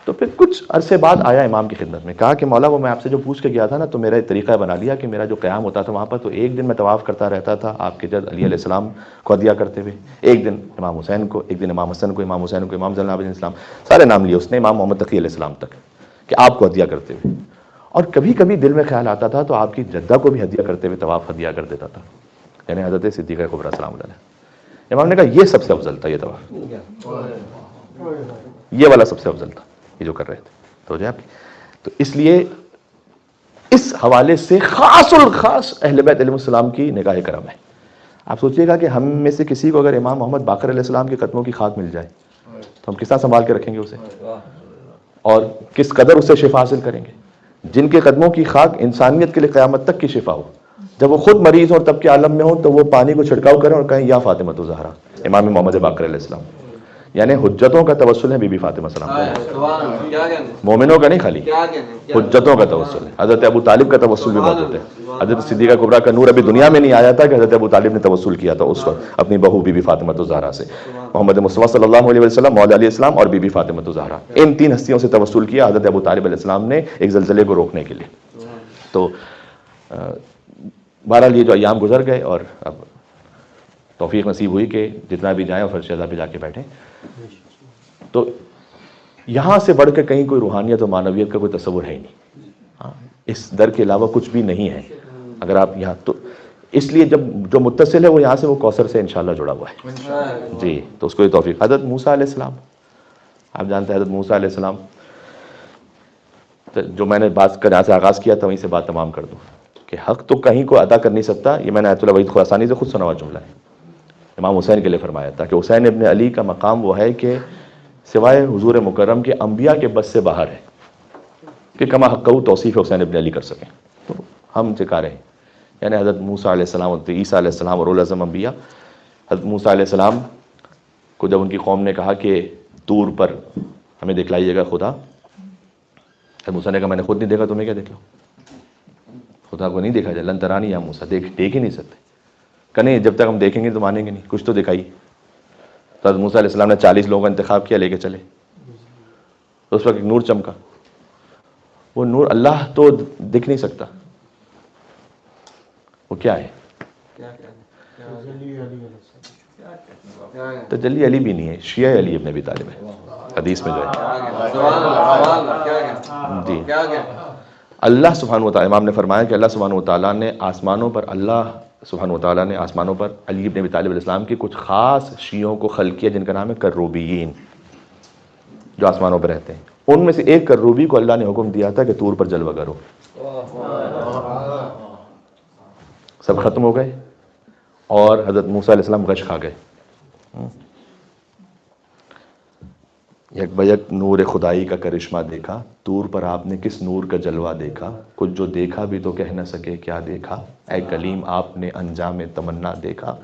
Speaker 1: تو پھر کچھ عرصے بعد آیا امام کی خدمت میں، کہا کہ مولا وہ میں آپ سے جو پوچھ کے گیا تھا نا تو میرا ایک طریقہ بنا لیا کہ میرا جو قیام ہوتا تھا وہاں پر تو ایک دن میں طواف کرتا رہتا تھا آپ کے جد علی علیہ السلام کو ہدیہ کرتے ہوئے، ایک دن امام حسین کو، ایک دن امام حسن کو، امام حسین کو، امام زینب علیہ السلام، سارے نام لیے اس نے، امام محمد تقی علیہ السلام تک، کہ آپ کو ہدیہ کرتے ہوئے۔ اور کبھی کبھی دل میں خیال آتا تھا تو آپ کی جدہ کو بھی ہدیہ کرتے ہوئے طواف ہدیہ کر دیتا تھا، یعنی حضرت صدیقہ کبریٰ سلام علیہ۔ امام نے کہا یہ سب سے افضل تھا، یہ طواف یہ والا سب سے افضل تھا یہ جو کر رہے تھے۔ تو جو ہے تو اس لیے اس حوالے سے خاص الخاص اہل بیت علیہ السلام کی نگاہ کرم ہے۔ آپ سوچئے گا کہ ہم میں سے کسی کو اگر امام محمد باقر علیہ السلام کے قدموں کی خاک مل جائے تو ہم کس طرح سنبھال کے رکھیں گے اسے، اور کس قدر اسے شفا حاصل کریں گے۔ جن کے قدموں کی خاک انسانیت کے لیے قیامت تک کی شفا ہو، جب وہ خود مریض ہوں اور تب کے عالم میں ہوں تو وہ پانی کو چھڑکاؤ کریں اور کہیں یا فاطمہ الزہرا امام محمد باقر علیہ السلام، یعنی حجتوں کا توسل ہے بی بی فاطمہ سلام علیہ، مومنوں کا نہیں، خالی حجتوں کا توسل ہے۔ حضرت ابو طالب کا توسل بھی موجود ہے، حضرت صدیقہ کبریٰ کا نور ابھی دنیا میں نہیں آیا تھا کہ حضرت ابو طالب نے توسل کیا تھا اس وقت اپنی بہو بی بی فاطمہ الزہرا سے۔ محمد مصطفیٰ صلی اللہ علیہ وسلم، مولا علیہ السلام اور بی بی فاطمہ الزہرا، ان تین ہستیوں سے توسل کیا حضرت ابو طالب علیہ السلام نے ایک زلزلے کو روکنے کے لیے۔ تو بہرحال یہ جو ایام گزر گئے اور اب توفیق نصیب ہوئی کہ جتنا بھی جائیں اور فرش رضا پہ جا کے بیٹھیں، تو یہاں سے بڑھ کے کہیں کوئی روحانیت اور معنویت کا کوئی تصور ہے ہی نہیں۔ اس در کے علاوہ کچھ بھی نہیں ہے۔ اگر آپ یہاں تو اس لیے جب جو متصل ہے وہ یہاں سے وہ کوثر سے انشاءاللہ جڑا ہوا ہے جی، تو اس کو یہ توفیق. حضرت موسیٰ علیہ السلام، آپ جانتے ہیں حضرت موسیٰ علیہ السلام، جو میں نے بات یہاں سے آغاز کیا تھا وہیں سے بات تمام کر دوں کہ حق تو کہیں کو ادا کر نہیں سکتا. یہ میں نے آیت اللہ وحید خراسانی سے خود سنا ہوا جملہ ہے، امام حسین کے لیے فرمایا تھا کہ حسین ابن علی کا مقام وہ ہے کہ سوائے حضور مکرم کے انبیاء کے بس سے باہر ہے کہ کما حقہ توصیف حسین ابن علی کر سکیں. تو ہم چکا رہے ہیں، یعنی حضرت موسیٰ علیہ السلام، حضرت عیسیٰ علیہ السلام اور اولو العزم انبیاء. حضرت موسیٰ علیہ السلام کو جب ان کی قوم نے کہا کہ طور پر ہمیں دکھلائیے گا خدا، حضرت موسیٰ نے کہا میں نے خود نہیں دیکھا، تمہیں کیا دیکھ لو، خدا کو نہیں دیکھا جائے. لن ترانی یا موسیٰ، دیکھ ہی نہیں سکتے. کہ نہیں، جب تک ہم دیکھیں گے تو مانیں گے نہیں، کچھ تو دکھائی. تو حضرت موسیٰ علیہ السلام نے 40 لوگوں کا انتخاب کیا، لے کے چلے. تو اس وقت ایک نور چمکا، وہ نور اللہ تو دکھ نہیں سکتا، وہ کیا ہے؟ تجلی علی بھی نہیں ہے، شیعہ علی ابن ابی طالب ہے حدیث میں جو ہے. جی، اللہ سبحانہ و تعالیٰ، امام نے فرمایا کہ اللہ سبحانہ و تعالیٰ نے آسمانوں پر، اللہ سبحانہ و تعالیٰ نے آسمانوں پر علی ابن ابی طالب علیہ السلام کی کچھ خاص شیعوں کو خلق کیا جن کا نام ہے کروبیین، جو آسمانوں پر رہتے ہیں. ان میں سے ایک کروبی کو اللہ نے حکم دیا تھا کہ طور پر جلوہ کرو. سب ختم ہو گئے اور حضرت موسیٰ علیہ السلام غش کھا گئے. یک بیک نور خدائی کا کرشمہ دیکھا، طور پر آپ نے کس نور کا جلوہ دیکھا، کچھ جو دیکھا بھی تو کہہ نہ سکے کیا دیکھا، اے کلیم آپ نے انجام تمنا دیکھا.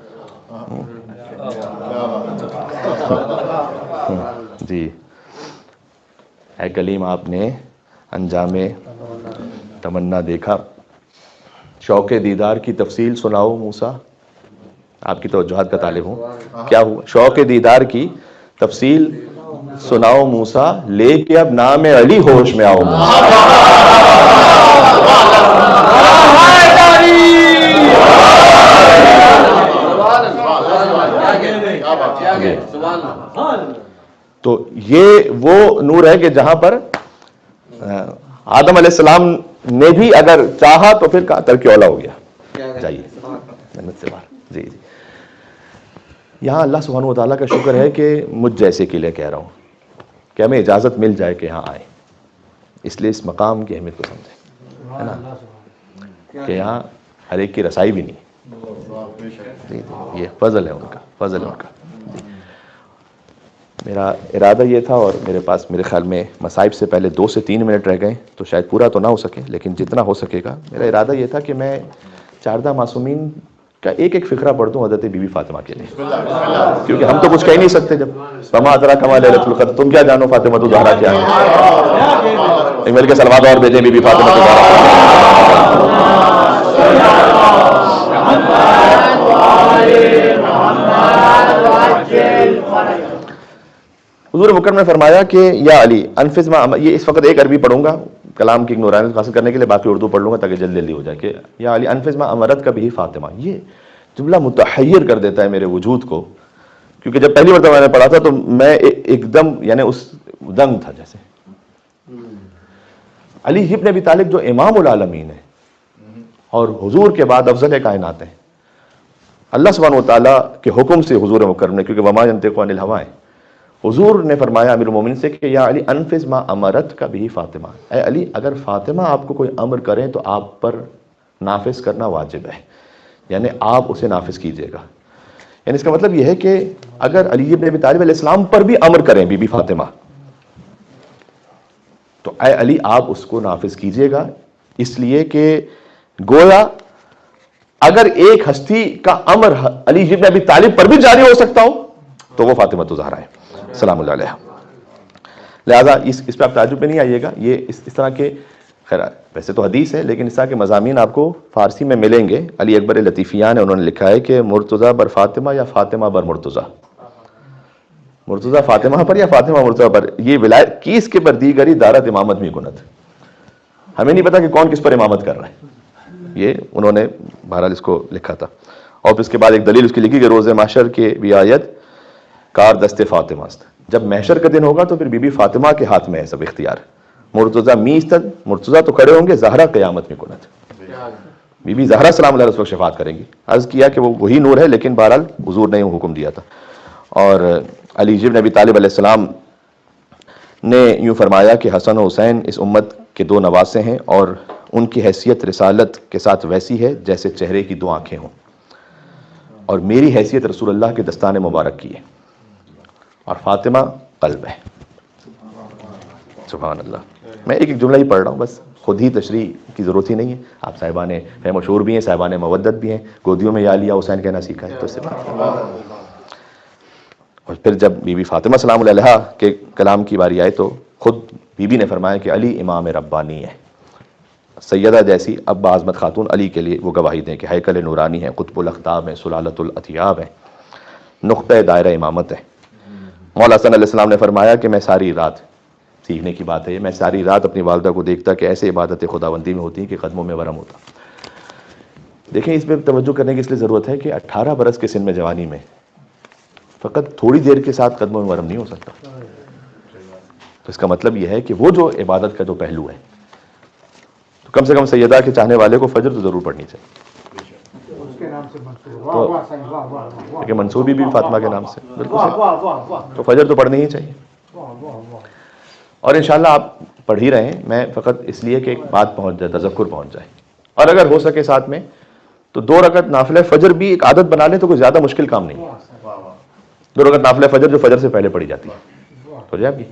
Speaker 1: جی، اے کلیم آپ نے انجام تمنا دیکھا. شوق دیدار کی تفصیل سناؤ موسیٰ، آپ کی توجہات کا طالب ہوں. کیا ہوا؟ شوق دیدار کی تفصیل سناؤ موسیٰ، لے کے اب نام علی ہوش میں آؤ موسیٰ. تو یہ وہ نور ہے کہ جہاں پر آدم علیہ السلام نے بھی اگر چاہا تو پھر کہا ترک اولا ہو گیا، جائیے جنت سے باہر. جی جی، یہاں اللہ سبحانہ و تعالیٰ کا شکر ہے کہ مجھ جیسے کے لیے کہہ رہا ہوں کہ ہمیں اجازت مل جائے کہ یہاں آئیں، اس لیے اس مقام کی اہمیت کو سمجھیں، ہے نا، کہ یہاں ہر ایک کی رسائی بھی نہیں. جی جی، یہ فضل ہے ان کا، فضل ہے ان کا. میرا ارادہ یہ تھا، اور میرے پاس میرے خیال میں مصائب سے پہلے 2 سے 3 منٹ رہ گئے تو شاید پورا تو نہ ہو سکے، لیکن جتنا ہو سکے گا. میرا ارادہ یہ تھا کہ میں چاردہ معصومین کا ایک فقرہ پڑھ دوں حضرت بی بی فاطمہ کے لیے، کیونکہ ہم تو کچھ کہہ نہیں سکتے. جب فما ادراک ما لیلۃ القدر، تم کیا جانو فاطمہ الزہرا کیا ہے. ایک مل کے سلوات اور بھیجیں بی بی فاطمہ الزہرا. حضور مکرم نے فرمایا کہ یا علی انفذ ما، یہ اس وقت ایک عربی پڑھوں گا کلام کی نورانیت حاصل کرنے کے لیے، باقی اردو پڑھ لوں گا تاکہ جلدی جلدی ہو جائے. کہ یا علی انفذ ما امرت کا بھی فاطمہ، یہ جملہ متحیر کر دیتا ہے میرے وجود کو، کیونکہ جب پہلی مرتبہ میں نے پڑھا تھا تو میں ایک دم یعنی اس دنگ تھا. جیسے علی ابن ابی طالب جو امام العالمین ہے اور حضور کے بعد افضل کائنات ہیں، اللہ سبحانہ و تعالیٰ کے حکم سے حضور مکرم نے، کیونکہ وما ینطق عن الہوی، حضور نے فرمایا امیر المومنین سے کہ یا علی انفذ ما امرت کا بھی فاطمہ، اے علی اگر فاطمہ آپ کو کوئی امر کریں تو آپ پر نافذ کرنا واجب ہے، یعنی آپ اسے نافذ کیجئے گا. یعنی اس کا مطلب یہ ہے کہ اگر علی ابن ابی طالب علیہ السلام پر بھی امر کریں بی بی فاطمہ تو اے علی آپ اس کو نافذ کیجئے گا، اس لیے کہ گویا اگر ایک ہستی کا امر علی ابن ابی طالب پر بھی جاری ہو سکتا ہو تو وہ فاطمہ الزہرا ہے سلام اللہ علیہ. لہذا اس پہ آپ تعجب میں نہیں آئیے گا. یہ اس طرح کے، خیر ویسے تو حدیث ہے لیکن اس طرح کے مضامین آپ کو فارسی میں ملیں گے. علی اکبر لطیفیان نے انہوں نے لکھا ہے کہ مرتضیٰ بر فاطمہ یا فاطمہ بر مرتضیٰ، مرتضیٰ فاطمہ پر یا فاطمہ مرتضیٰ پر، یہ ولایت کیس کے پر دی گری دارت امامت میں کنت. ہمیں نہیں پتا کہ کون کس پر امامت کر رہا ہے، یہ انہوں نے بہرحال اس کو لکھا تھا. اور پھر اس کے بعد ایک دلیل اس کی لکھی کہ روز محشر کے بھی آیت کار دست فاطمہ است، جب محشر کا دن ہوگا تو پھر بی بی فاطمہ کے ہاتھ میں ہے سب اختیار. مرتضیٰ میستد، مرتضیٰ تو کھڑے ہوں گے، زہرا قیامت میں کنت، بی بی زہرا سلام علیہ اس وقت شفاعت کریں گی. عرض کیا کہ وہ وہی نور ہے، لیکن بہرحال حضور نے حکم دیا تھا. اور علی بن ابی طالب علیہ السلام نے یوں فرمایا کہ حسن و حسین اس امت کے دو نواسے ہیں، اور ان کی حیثیت رسالت کے ساتھ ویسی ہے جیسے چہرے کی دو آنکھیں ہوں، اور میری حیثیت رسول اللہ کے دستان مبارک کی ہے، اور فاطمہ قلب ہے. سبحان اللہ. میں ایک ایک جملہ ہی پڑھ رہا ہوں، بس خود ہی تشریح کی ضرورت ہی نہیں ہے. آپ صاحبان فہم و شعور بھی ہیں، صاحبان مودت بھی ہیں، گودیوں میں یا علیہ حسین کہنا سیکھا ہے تو اس سے بات. اور پھر جب بی بی فاطمہ سلام علیہ کے کلام کی باری آئے تو خود بی بی نے فرمایا کہ علی امام ربانی ہے. سیدہ جیسی اب بعظمت خاتون علی کے لیے وہ گواہی دیں کہ ہیکل نورانی ہے، قطب الاقطاب ہیں، سلالۃ الاطیاب ہیں، نقطۂ دائرہ امامت ہے. مولا حسن علیہ السلام نے فرمایا کہ میں ساری رات، سیکھنے کی بات ہے یہ، میں ساری رات اپنی والدہ کو دیکھتا کہ ایسے عبادت خداوندی میں ہوتی ہیں کہ قدموں میں ورم ہوتا. دیکھیں اس پہ توجہ کرنے کی اس لیے ضرورت ہے کہ 18 برس کے سن میں، جوانی میں، فقط تھوڑی دیر کے ساتھ قدموں میں ورم نہیں ہو سکتا. تو اس کا مطلب یہ ہے کہ وہ جو عبادت کا جو پہلو ہے، تو کم سے کم سیدہ کے چاہنے والے کو فجر تو ضرور پڑھنی چاہیے. کہ منصوبی بھی فاطمہ کے نام سے بالکل صحیح. تو فجر تو پڑھنی ہی چاہیے. اور انشاءاللہ آپ پڑھ ہی رہے ہیں، میں فقط اس لیے کہ ایک بات پہنچ جائے، تذکر پہنچ جائے، اور اگر ہو سکے ساتھ میں تو 2 رکعت نافلہ فجر بھی ایک عادت بنا لیں تو کوئی زیادہ مشکل کام نہیں ہے. 2 رکعت نافلہ فجر جو فجر سے پہلے پڑھی جاتی ہے، ہو جائے آپ کی،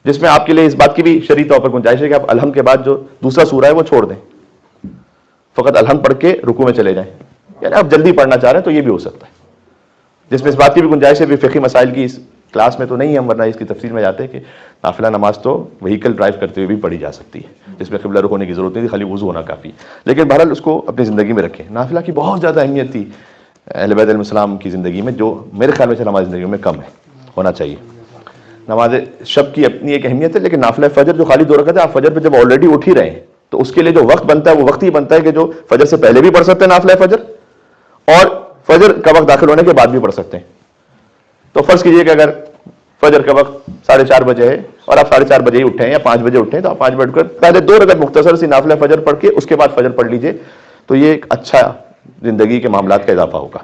Speaker 1: جس میں آپ کے لیے اس بات کی بھی شرعی طور پر گنجائش ہے کہ آپ الحمد کے بعد جو دوسرا سورہ ہے وہ چھوڑ دیں، فقط الحمد پڑھ کے رکوع میں چلے جائیں. یعنی آپ جلدی پڑھنا چاہ رہے ہیں تو یہ بھی ہو سکتا ہے، جس میں اس بات کی بھی گنجائش ہے. بھی فقہی مسائل کی اس کلاس میں تو نہیں ہم، ورنہ اس کی تفصیل میں جاتے ہیں کہ نافلہ نماز تو وہیکل ڈرائیو کرتے ہوئے بھی پڑھی جا سکتی ہے، جس میں قبلہ رخ ہونے کی ضرورت نہیں تھی، خالی وضو ہونا کافی. لیکن بہرحال اس کو اپنی زندگی میں رکھیں. نافلہ کی بہت زیادہ اہمیت تھی اہل بیت علیہ السلام کی زندگی میں، جو میرے خیال میں ہماری زندگی میں کم ہے، ہونا چاہیے. نماز شب کی اپنی ایک اہمیت ہے، لیکن نافلہ فجر جو خالی 2 رکعت ہے، آپ فجر پہ جب آلریڈی اٹھ ہی رہے ہیں تو اس کے لیے جو وقت بنتا ہے وہ وقت ہی بنتا ہے کہ جو فجر سے پہلے بھی پڑھ سکتے ہیں نافلہ فجر، اور فجر کا وقت داخل ہونے کے بعد بھی پڑھ سکتے ہیں. تو فرض کیجئے کہ اگر فجر کا وقت 4:30 بجے ہے اور آپ 4:30 بجے ہی اٹھے ہیں یا 5 بجے اٹھے ہیں، تو آپ 5 بجے اٹھ کر پہلے 2 رکعت مختصر سی نافلہ فجر پڑھ کے اس کے بعد فجر پڑھ لیجئے، تو یہ ایک اچھا زندگی کے معاملات کا اضافہ ہوگا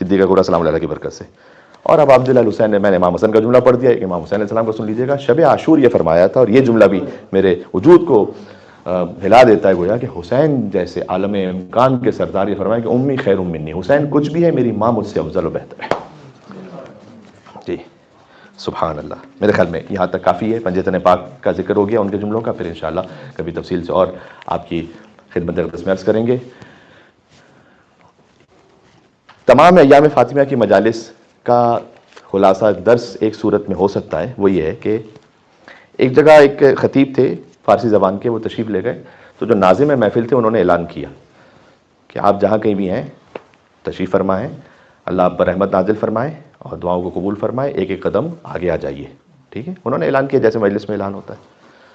Speaker 1: صدیقہ کبریٰ سلام اللہ کی برکت سے. اور اب عبداللہ الحسین نے، میں نے امام حسن کا جملہ پڑھ دیا، ایک امام حسین علیہ السلام کو سن لیجئے گا. شب عاشور یہ فرمایا تھا، اور یہ جملہ بھی میرے وجود کو ہلا دیتا ہے گویا کہ حسین جیسے عالم امکان کے سردار یہ فرمایا کہ امی خیر منی، حسین کچھ بھی ہے، میری ماں مجھ سے افضل و بہتر ہے. جی سبحان اللہ. میرے خیال میں یہاں تک کافی ہے. پنجتن پاک کا ذکر ہو گیا ان کے جملوں کا، پھر انشاءاللہ کبھی تفصیل سے اور آپ کی خدمت میں عرض کریں گے. تمام ایام فاطمہ کی مجالس کا خلاصہ درس ایک صورت میں ہو سکتا ہے، وہ یہ ہے کہ ایک جگہ ایک خطیب تھے فارسی زبان کے، وہ تشریف لے گئے، تو جو ناظم محفل تھے انہوں نے اعلان کیا کہ آپ جہاں کہیں بھی ہیں تشریف فرمائیں، اللہ آپ پر رحمت نازل فرمائے اور دعاؤں کو قبول فرمائے، ایک ایک قدم آگے آ جائیے. ٹھیک ہے، انہوں نے اعلان کیا جیسے مجلس میں اعلان ہوتا ہے.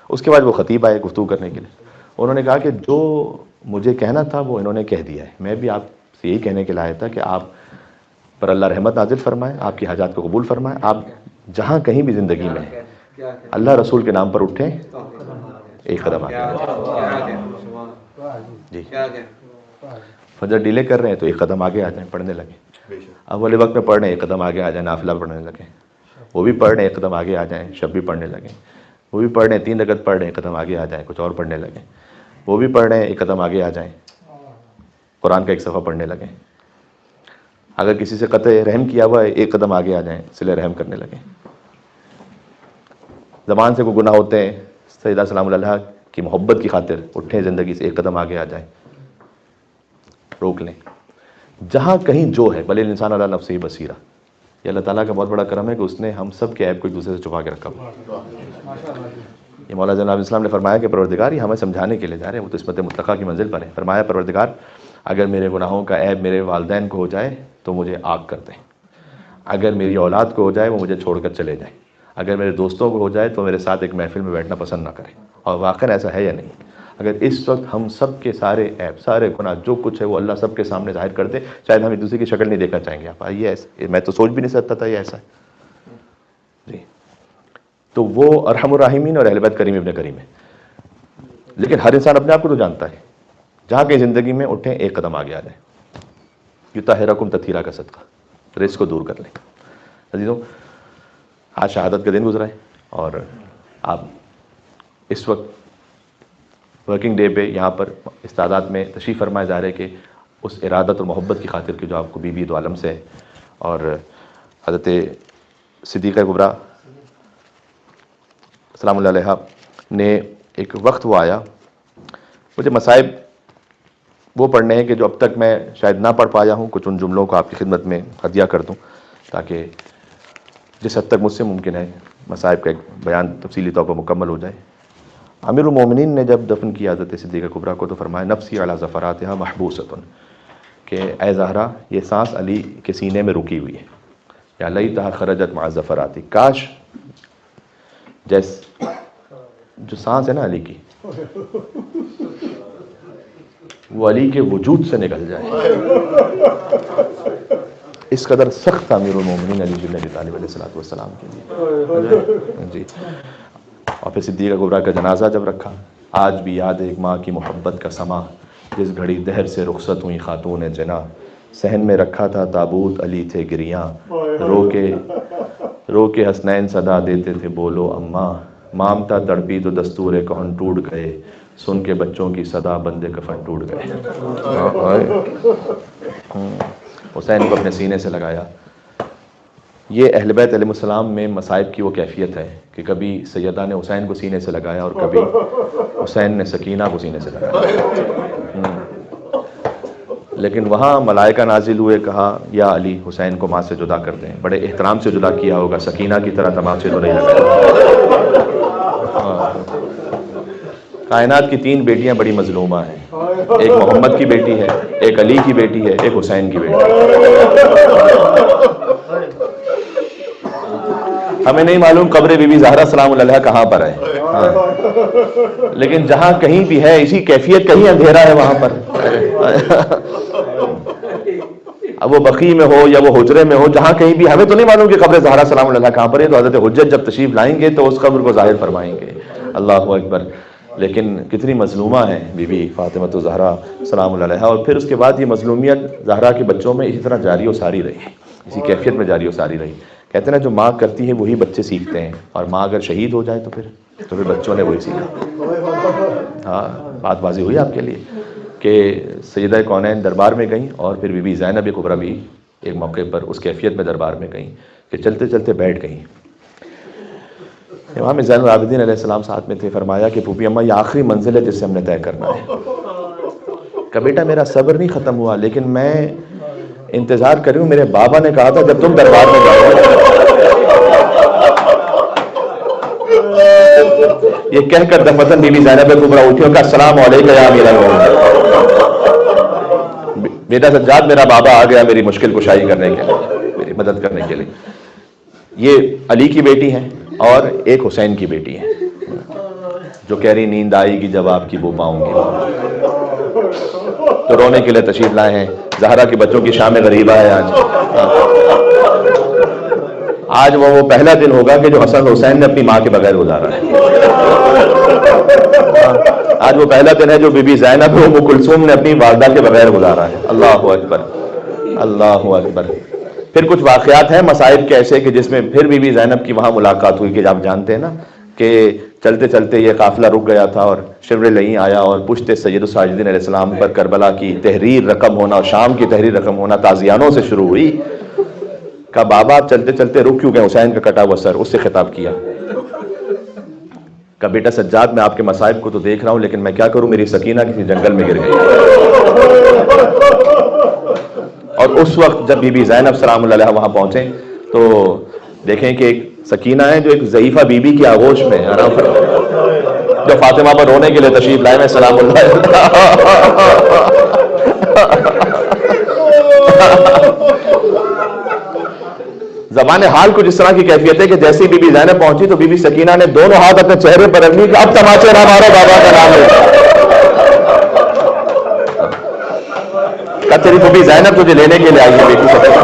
Speaker 1: اس کے بعد وہ خطیب آئے گفتگو کرنے کے لیے. انہوں نے کہا کہ جو مجھے کہنا تھا وہ انہوں نے کہہ دیا ہے، میں بھی آپ سے یہی کہنے کے لائق تھا کہ آپ پر اللہ رحمت نازل فرمائے، آپ کی حاجات کو قبول فرمائے. آپ جہاں کہیں بھی زندگی میں ہیں، اللہ رسول کے نام پر اٹھیں، ایک قدم آگے آ جائیں. جی فجر ڈیلے کر رہے ہیں تو ایک قدم آگے آ جائیں، پڑھنے لگیں. اول وقت میں پڑھ رہے ہیں ایک قدم آگے آ جائیں، نافلہ پڑھنے لگیں. وہ بھی پڑھ رہے ہیں ایک قدم آگے آ جائیں، شب بھی پڑھنے لگیں. وہ بھی پڑھ رہے ہیں 3 رکعت پڑھ رہے ہیں، ایک قدم آگے آ جائیں، کچھ اور پڑھنے لگیں. وہ بھی پڑھ رہے ہیں ایک قدم آگے آ جائیں، قرآن کا ایک صفحہ پڑھنے لگیں. اگر کسی سے قطع رحم کیا ہوا ہے، ایک قدم آگے آ جائیں، صلہ رحم کرنے لگیں. زبان سے کوئی گناہ ہوتے ہیں، سیدہ سلام اللہ کی محبت کی خاطر اٹھیں، زندگی سے ایک قدم آگے آ جائیں، روک لیں. جہاں کہیں جو ہے، بل الانسان علی نفسہ بصیرہ. یہ اللہ تعالیٰ کا بہت بڑا کرم ہے کہ اس نے ہم سب کے عیب کو ایک دوسرے سے چھپا کے رکھا ہوا. یہ مولا جناب اسلام نے فرمایا کہ پروردگار، یہ ہمیں سمجھانے کے لیے جا رہے ہیں، وہ تو عصمت مطلقہ کی منزل پر ہے. فرمایا پروردگار اگر میرے گناہوں کا عیب میرے والدین کو ہو جائے تو مجھے آگ کر دیں، اگر میری اولاد کو ہو جائے وہ مجھے چھوڑ کر چلے جائیں، اگر میرے دوستوں کو ہو جائے تو میرے ساتھ ایک محفل میں بیٹھنا پسند نہ کریں. اور واقعا ایسا ہے یا نہیں؟ اگر اس وقت ہم سب کے سارے عیب، سارے گناہ، جو کچھ ہے وہ اللہ سب کے سامنے ظاہر کر دے، شاید ہم ایک دوسرے کی شکل نہیں دیکھنا چاہیں گے. آپ آئیے، ایسے میں تو سوچ بھی نہیں سکتا تھا یہ ایسا ہے. جی تو وہ ارحم الراحمین اور اہل بیت کریم ابن کریم ہے. لیکن ہر انسان اپنے آپ کو تو جانتا ہے. جہاں کہیں زندگی میں اٹھیں ایک قدم آگے آ جائیں. یطہرکم تطہیرا کا صدقہ رزق کو دور کر لیں. عزیزوں آج شہادت کا دن گزرا ہے اور آپ اس وقت ورکنگ ڈے پہ یہاں پر استادات میں تشریف فرمائے جا رہے کہ اس ارادت اور محبت کی خاطر کہ جو آپ کو بی بی دو عالم سے ہے. اور حضرت صدیقہ کبریٰ سلام اللہ علیہ نے ایک وقت وہ آیا مجھے مصائب وہ پڑھنے ہیں کہ جو اب تک میں شاید نہ پڑھ پایا ہوں. کچھ ان جملوں کو آپ کی خدمت میں ہدیہ کر دوں تاکہ جس حد تک مجھ سے ممکن ہے مصائب کا ایک بیان تفصیلی طور پر مکمل ہو جائے. امیر المومنین نے جب دفن کیا حضرت صدیقہ کبریٰ کو تو فرمایا نفسی علی ظفراتہا محبوستن کہ اے زہرا یہ سانس علی کے سینے میں رکی ہوئی ہے. یا لیتہا خرجت مع ظفراتی کاش جو سانس ہے نا علی کی وہ علی کے وجود سے نکل جائے. اس قدر سخت تھا امیر المومنین علی بن ابی طالب علیہ السلام کے لیے جی. اور پھر صدیقہ کبریٰ کا جنازہ جب رکھا آج بھی یاد ہے ایک ماں کی محبت کا سما جس گھڑی دہر سے رخصت ہوئی خاتون جنا صحن میں رکھا تھا تابوت علی تھے گریاں رو کے حسنین صدا دیتے تھے بولو اماں مامتا تڑپی تو دستور کہن ٹوٹ گئے سن کے بچوں کی صدا بندے کفن ٹوٹ گئے. حسین کو اپنے سینے سے لگایا. یہ اہل بیت علیہ السلام میں مصائب کی وہ کیفیت ہے کہ کبھی سیدہ نے حسین کو سینے سے لگایا اور کبھی حسین نے سکینہ کو سینے سے لگایا. لیکن وہاں ملائکہ نازل ہوئے کہا یا علی حسین کو ماں سے جدا کر دیں. بڑے احترام سے جدا کیا ہوگا سکینہ کی طرح تماچے تو نہیں لگایا. کائنات کی 3 بیٹیاں بڑی مظلومہ ہیں. ایک محمد کی بیٹی ہے ایک علی کی بیٹی ہے ایک حسین کی بیٹی ہے. ہمیں نہیں معلوم قبر بی بی زہرا سلام اللہ علیہا کہاں پر ہے لیکن جہاں کہیں بھی ہے اسی کیفیت کہیں اندھیرا ہے وہاں پر. اب وہ بقیع میں ہو یا وہ حجرے میں ہو جہاں کہیں بھی ہمیں تو نہیں معلوم کہ قبر زہرا سلام اللہ کہاں پر ہے. تو حضرت حجت جب تشریف لائیں گے تو اس قبر کو ظاہر فرمائیں گے. اللہ اکبر. لیکن کتنی مظلومہ ہیں بی بی فاطمہ الزہرا سلام اللہ علیہا. اور پھر اس کے بعد یہ مظلومیت زہرا کے بچوں میں اسی طرح جاری و ساری رہی اسی کیفیت میں جاری و ساری رہی. کہتے ہیں نا جو ماں کرتی ہے وہی بچے سیکھتے ہیں اور ماں اگر شہید ہو جائے تو پھر بچوں نے وہی سیکھا. ہاں بات واضح ہوئی آپ کے لیے کہ سیدہ کونین دربار میں گئیں اور پھر بی بی زینب کبریٰ بھی ایک موقع پر اس کیفیت میں دربار میں گئیں کہ چلتے چلتے بیٹھ گئیں. امام زین العابدین علیہ السلام ساتھ میں تھے. فرمایا کہ پھوپھی اماں یہ آخری منزل ہے جس سے ہم نے طے کرنا ہے. کہ بیٹا میرا صبر نہیں ختم ہوا لیکن میں انتظار کر رہی ہوں. میرے بابا نے کہا تھا جب تم دربار میں جاؤ یہ کہہ کر دفتن بی بی زینب کبریٰ اٹھی اور کہا السلام علیکم یا امیر المومنین. بیٹا سجاد میرا بابا آ گیا میری مشکل کشائی کرنے کے لیے میری مدد کرنے کے لیے. یہ علی کی بیٹی ہیں اور ایک حسین کی بیٹی ہے جو کہہ رہی نیند آئے گی جب آپ کی بو پاؤں گی. تو رونے کے لیے تشریف لائے ہیں. زہرا کے بچوں کی شام غریبہ ہے آج وہ پہلا دن ہوگا کہ جو حسن حسین نے اپنی ماں کے بغیر گزارا ہے. آج وہ پہلا دن ہے جو بی بی زینب ام کلثوم نے اپنی والدہ کے بغیر گزارا ہے. اللہ اکبر اللہ اکبر. پھر کچھ واقعات ہیں مصائب کے ایسے کہ جس میں پھر بی بی زینب کی وہاں ملاقات ہوئی کہ آپ جانتے ہیں نا کہ چلتے چلتے یہ قافلہ رک گیا تھا اور شبر لئی آیا اور پشت سید الساجدین علیہ السلام پر کربلا کی تحریر رقم ہونا اور شام کی تحریر رقم ہونا تازیانوں سے شروع ہوئی. کہ بابا آپ چلتے چلتے رک کیوں گئے؟ حسین کا کٹا ہوا سر. اس سے خطاب کیا کہ بیٹا سجاد میں آپ کے مصائب کو تو دیکھ رہا ہوں لیکن میں کیا کروں میری سکینہ کسی جنگل میں گر گئی. اور اس وقت جب بی بی زینب سلام اللہ علیہا وہاں پہنچے تو دیکھیں کہ ایک سکینہ ہے جو ایک ضعیفہ بی بی کی آغوش میں آرام فرما جو فاطمہ پر رونے کے لیے تشریف لائے میں سلام اللہ زبان حال کچھ اس طرح کی کیفیت ہے کہ جیسے بی بی زینب پہنچی تو بی بی سکینہ نے دونوں ہاتھ اپنے چہرے پر رکھ لی کہ اب تماچے نہ مارو بابا کا نام ہے. تیری بی زینب تجھے لینے کے لیے آئی ہے بیٹی سکینہ.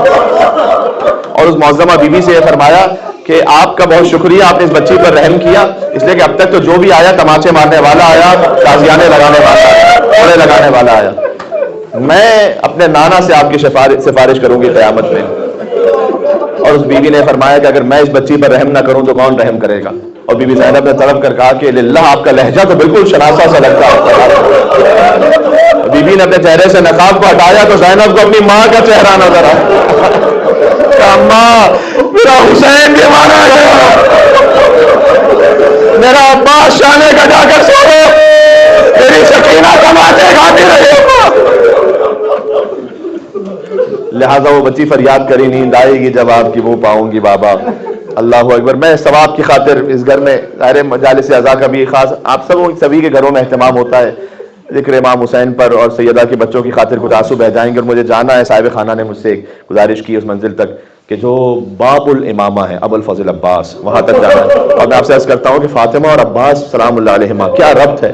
Speaker 1: اور اس معظمہ بی بی سے یہ فرمایا کہ آپ کا بہت شکریہ آپ نے اس بچی پر رحم کیا اس لیے کہ اب تک تو جو بھی آیا تماچے مارنے والا آیا تازیانے لگانے والا آیا. کوڑے لگانے والا آیا. میں اپنے نانا سے آپ کی سفارش کروں گی قیامت میں. اور اس بیوی نے فرمایا کہ اگر میں اس بچی پر رحم نہ کروں تو کون رحم کرے گا؟ اور بی بی زینب نے تڑپ کر کہا کہ للہ آپ کا لہجہ تو بالکل شناسا سا لگتا ہے. بی بی نے اپنے چہرے سے نقاب کو ہٹایا تو زینب کو اپنی ماں کا چہرہ نظر آیا. ماں میرا حسین بھی مارا گیا, میرا عباس شانے کا جا کر سو, میری سکینہ کماتے کھاتی رہی. لہذا وہ بچی فریاد کری, نیند آئے گی جب آپ کی وہ پاؤں گی بابا. اللہ اکبر. میں ثواب کی خاطر اس گھر میں ظاہر مجالس اعضاء کا بھی خاص آپ سبھی کے گھروں میں اہتمام ہوتا ہے, ذکر امام حسین پر اور سیدہ کے بچوں کی خاطر کچھ آنسو بہ جائیں گے. اور مجھے جانا ہے, صاحب خانہ نے مجھ سے ایک گزارش کی اس منزل تک کہ جو باب الامامہ ہے ابو الفضل عباس, وہاں تک جانا ہے. اور میں آپ سے عرض کرتا ہوں کہ فاطمہ اور عباس سلام اللہ علیہما کیا ربط ہے,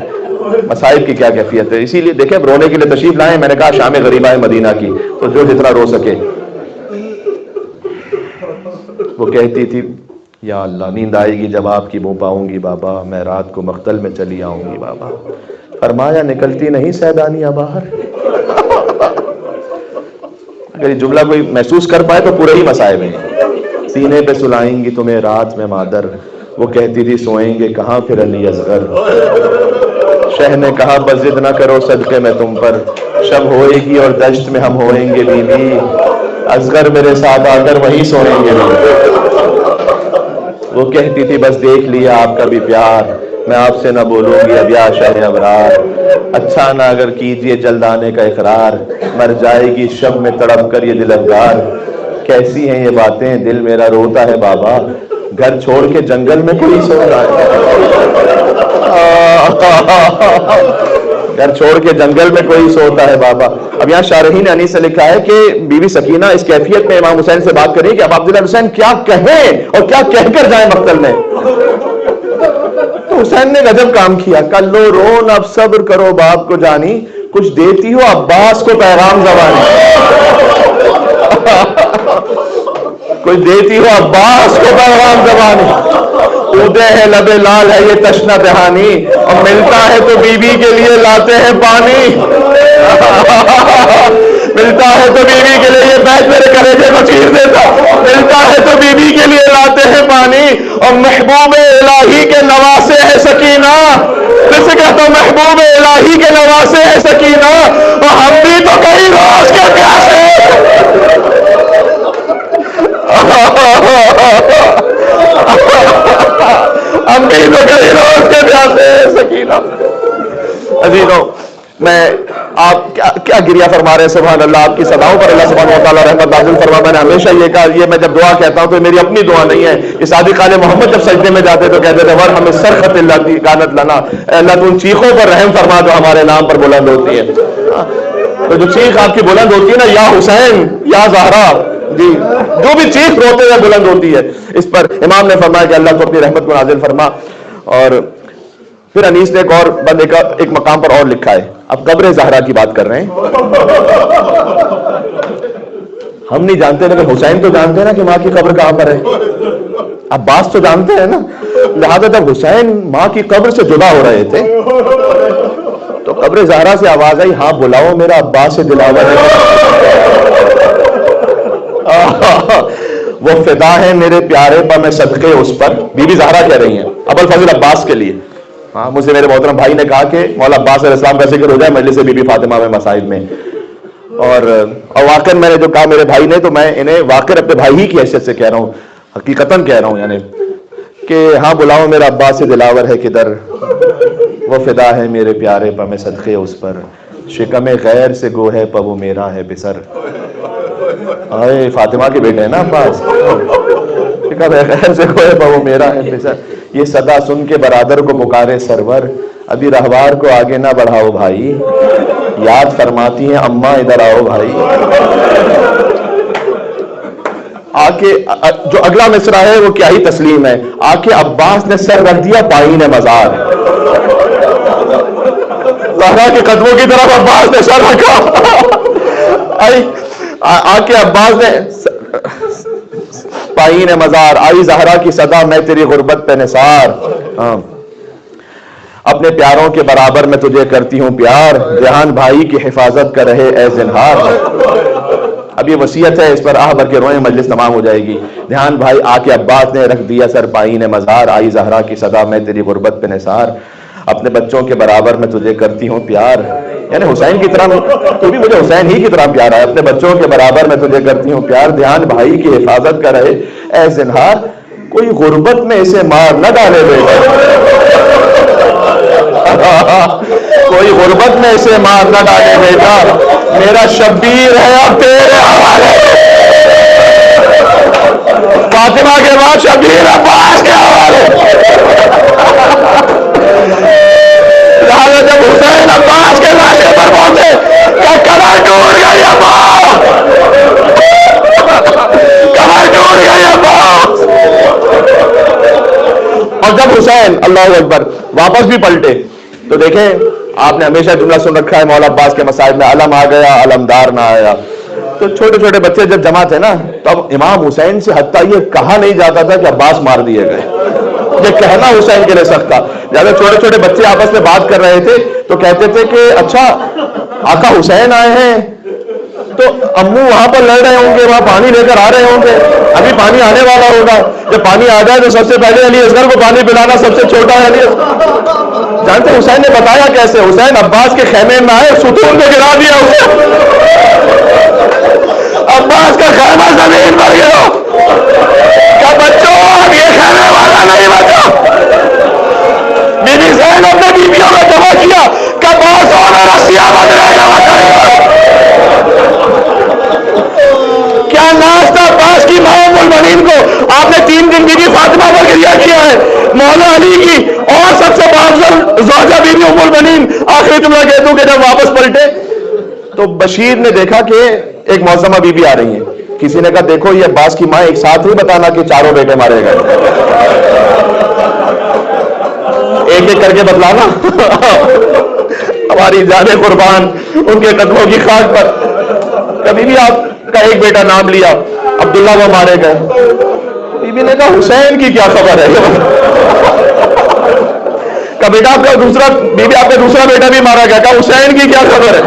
Speaker 1: مصائب کی کیا کیفیت ہے. اسی لیے دیکھیں رونے کے لیے تشریف لائیں. میں نے کہا شام غریبہ ہے مدینہ کی, تو جو جتنا رو سکے. وہ کہتی تھی یا اللہ نیند آئے گی جب آپ کی بو پاؤں گی بابا, میں رات کو مقتل میں چلی آؤں گی بابا. فرمایا نکلتی نہیں سیدانیہ باہر. اگر یہ جملہ کوئی محسوس کر پائے تو پورے ہی مصائب ہیں. سینے پہ سلائیں گی تمہیں رات میں مادر, وہ کہتی تھی سوئیں گے کہاں پھر علی اصغر. شہ نے کہا بس ضد نہ کرو صدقے میں تم پر, شب ہوئے گی اور دشت میں ہم ہوئیں گے بی بی, اصغر میرے ساتھ آ کر وہیں سوئیں گے. وہ کہتی تھی بس دیکھ لیا آپ کا بھی پیار, میں آپ سے نہ بولوں گی اب یا شہ ابرار. اچھا نہ اگر کیجئے جلد آنے کا اقرار, مر جائے گی شب میں تڑپ کر یہ دل افگار. کیسی ہیں یہ باتیں دل میرا روتا ہے بابا, گھر چھوڑ کے جنگل میں کوئی سو رہا ہے. گھر چھوڑ کے جنگل میں کوئی سوتا ہے بابا. اب یہاں شارحین انیس سے لکھا ہے کہ بی بی سکینہ اس کیفیت میں امام حسین سے بات کری کہ اب عبداللہ حسین کیا کہیں اور کیا کہہ کر جائیں مقتل میں. تو حسین نے غضب کام کیا, کلو رون اب صبر کرو باپ کو جانی, کچھ دیتی ہو عباس کو پیغام زبانی. کچھ دیتی ہو عباس کو پیغام زبانی, اودے ہے لبے لال ہے یہ تشنہ دہانی, اور ملتا ہے تو بی بی کے لیے لاتے ہیں پانی. ملتا ہے تو بی بی کے لیے, یہ بیت میرے کلیجے کو چیر دیتا, ملتا ہے تو بی بی کے لیے لاتے ہیں پانی. اور محبوب الہی کے نواسے ہے سکینہ, جسے کہتا ہوں محبوب الہی کے نواسے ہے سکینہ, اور ہم بھی تو کئی روز کے پیاسے. ہم بھی تو کئی روز کے پیاسے ہیں سکینہ. عزیزوں میں آپ کیا گریہ فرما رہے ہیں, سبحان اللہ. آپ کی صداؤں پر اللہ سبحانہ و تعالیٰ رحمت نازل فرما. میں نے ہمیشہ یہ کہا, یہ میں جب دعا کہتا ہوں تو میری اپنی دعا نہیں ہے, یہ صادق آل محمد جب سجدے میں جاتے تو کہتے تھے ور ہمیں سرخط اللہ کانت لنا, اللہ تو ان چیخوں پر رحم فرما جو ہمارے نام پر بلند ہوتی ہے. تو جو چیخ آپ کی بلند ہوتی ہے نا, یا حسین یا زہرا, جی جو بھی چیخ روتے ہوئے بلند ہوتی ہے, اس پر امام نے فرمایا کہ اللہ کو اپنی رحمت کو نازل فرما. اور پھر انیس نے ایک اور بندے کا ایک مقام پر اور لکھا ہے. اب قبر زہرا کی بات کر رہے ہیں. ہم نہیں جانتے لیکن حسین تو جانتے ہیں نا کہ ماں کی قبر کہاں پر ہے. عباس تو جانتے ہیں نا. لہذا جب حسین ماں کی قبر سے جدا ہو رہے تھے تو قبر زہرا سے آواز آئی, ہاں بلاؤ میرا عباس سے دلاور ہے. وہ فدا ہے میرے پیارے پر میں صدقے اس پر. بی بی زہرا کہہ رہی ہیں ابو الفضل عباس کے لیے. ہاں مجھ سے میرے محترم بھائی نے کہا کہ مولا عباس علیہ السلام کا ذکر ہو جائے مجلس بی بی فاطمہ میں مسائل میں. اور واقعا میں نے جو کہا میرے بھائی نے, تو میں انہیں واقع اپنے بھائی ہی کی حیثیت سے کہہ رہا ہوں, حقیقتاً کہہ رہا ہوں, یعنی کہ ہاں بلاؤ میرا عباس سے دلاور ہے کدھر, وہ فدا ہے میرے پیارے پر میں صدقے اس پر, شکم غیر سے گو ہے پر وہ میرا ہے بسر. آئے فاطمہ کے بیٹے ہیں نا عباس, شکم غیر سے گو ہے پر وہ میرا ہے بسر. یہ صدا سن کے برادر کو پکارے سرور, ابھی رہوار کو آگے نہ بڑھاؤ بھائی, یاد فرماتی ہیں اماں ادھر آؤ بھائی. آکے جو اگلا مصرع ہے وہ کیا ہی تسلیم ہے. آکے عباس نے سر رکھ دیا پائین مزار, زہرا کے قدموں کی طرف عباس نے سر رکھا. آکے عباس نے پائین مزار, آئی زہرا کی صدا میں تیری غربت پہ نثار. اپنے پیاروں کے برابر میں تجھے کرتی ہوں پیار، دھیان بھائی کی حفاظت کر رہے اے زنہار۔ اب یہ وصیت ہے، اس پر آہ بھر کے روئیں، مجلس تمام ہو جائے گی۔ دھیان بھائی آ کے عباس نے رکھ دیا سر پائین مزار، آئی زہرا کی صدا میں تیری غربت پہ نثار، اپنے بچوں کے برابر میں تجھے کرتی ہوں پیار، یعنی حسین کی طرح تو بھی مجھے حسین ہی کی طرح پیار ہے، اپنے بچوں کے برابر میں تجھے کرتی ہوں پیار، دھیان بھائی کی حفاظت کر رہے اے زنہار، کوئی غربت میں اسے مار نہ ڈالے بیٹا، کوئی غربت میں اسے مار نہ ڈالے بیٹا، میرا شبیر ہے اب تیرے حوالے، فاطمہ کے بعد شبیر عباس کے حوالے۔ جب حسین عباس کے لاشے پر پہنچے کہ کمر ٹوٹ گئی عباس، کمر ٹوٹ گئی عباس، اور جب حسین اللہ اکبر واپس بھی پلٹے تو دیکھیں آپ نے ہمیشہ جملہ سن رکھا ہے مولا عباس کے مسائل میں، علم آ گیا علمدار نہ آیا، تو چھوٹے چھوٹے بچے جب جمع تھے نا تب امام حسین سے حتیٰ یہ کہا نہیں جاتا تھا کہ عباس مار دیے گئے، یہ کہنا حسین کے لیے سخت تھا۔ جب چھوٹے چھوٹے بچے آپس میں بات کر رہے تھے تو کہتے تھے کہ اچھا آقا حسین آئے ہیں تو امو وہاں پر لڑ رہے ہوں گے، وہاں پانی لے کر آ رہے ہوں گے، ابھی پانی آنے والا ہوگا، جب پانی آ جائے تو سب سے پہلے علی اصغر کو پانی پلانا، سب سے چھوٹا ہے علی اصغر۔ جانتے حسین نے بتایا کیسے؟ حسین عباس کے خیمے میں آئے، ستون پہ گرا دیا اسے، عباس کا خیمہ زمین پر گرا کہ بچوں اب یہ خیمے والا نہیں بچا۔ بی بی زینب نے بیویوں میں جمع کیا کہ عباس اور رسیاں بدلے گا، کیا ناز تھا عباس کی ماں ام المؤمنین کو، آپ نے 3 دن بی بی فاطمہ پر گریہ کیا ہے، مولا علی کی اور سب سے بافضل زوجہ بی بی ام المؤمنین۔ آخری جملہ کہہ دوں کہ جب واپس پلٹے تو بشیر نے دیکھا کہ ایک معظمہ بی بی آ رہی ہیں، کسی نے کہا دیکھو یہ عباس کی ماں، ایک ساتھ ہی بتانا کہ چاروں بیٹے مارے گئے، ایک ایک کر کے بتلانا، ہماری جانیں قربان ان کے قدموں کی خاک پر۔ کبھی بھی آپ کا ایک بیٹا نام لیا، عبداللہ وہ مارے گئے، بی بی نے کہا حسین کی کیا خبر ہے، کہ بیٹا آپ کا دوسرا بی بی آپ کا دوسرا بیٹا بھی مارا گیا، کہا حسین کی کیا خبر ہے،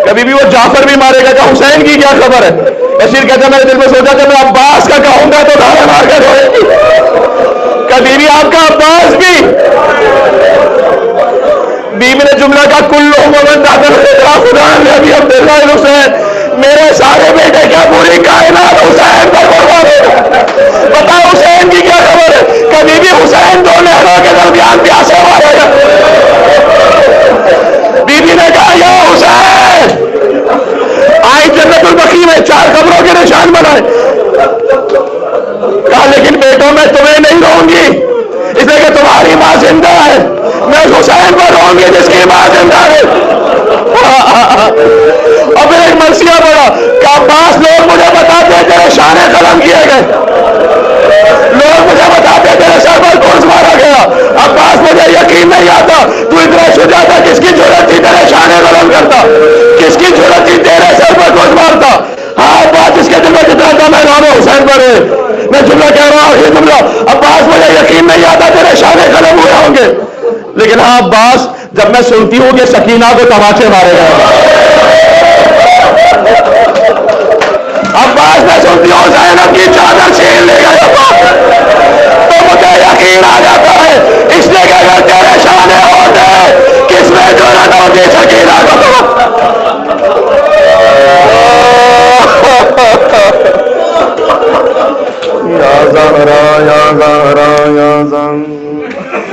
Speaker 1: کبھی بھی وہ جعفر بھی مارے گا، کہا حسین کی کیا خبر ہے۔ بشیر کہتا ہے میں نے دل میں سوچا کہ میں عباس کا کہوں گا تو دھارے مار کر روئے گی، کبھی بھی آپ کا عباس بھی، بیوی نے جملہ کا کلو مومن دادر خدا نے ابھی عبداللہ حسین، میرے سارے بیٹے کیا پوری کائنات حسین پر قربان ہے، بتا حسین کی کیا خبر ہے، کبھی بھی حسین 2 نہروں کے درمیان پیاسے مارے گا۔ بیوی نے کہا یا حسین، آئی جنت البقیع میں 4 قبروں کے نشان بنائے، کہا لیکن بیٹوں میں تمہیں نہیں رہوں گی، اس لیے کہ تمہاری ماں زندہ ہے، میں حسین پر رہوں گی جس کی ماں زندہ ہے۔ اب ایک مرثیہ پڑا کہ عباس لوگ مجھے بتاتے ہیں تیرے شانے قلم کیے گئے، لوگ مجھے بتاتے ہیں تیرے سر پر گرز مارا گیا، عباس مجھے یقین نہیں آتا تو اتنا شجاع تھا، کس کی ضرورت تھی تیرے شانے قلم کرتا، کس کی ضرورت تھی تیرے سر پر گرز مارتا۔ ہاں عباس جس کے دل میں جتنا تھا میں نام حسین پر ہے، میں جملہ کہہ رہا ہوں یہ جملہ، عباس مجھے یقین نہیں آتا تیرے شانے قلم ہوئے ہوں گے، لیکن ہاں عباس جب میں سنتی ہوں کہ سکینہ کو تماچے مارے گئے، عباس میں سنتی ہوں زینب کی چادر چھین لے گئے، تو مجھے یقین آ جاتا ہے، اس لیے کہ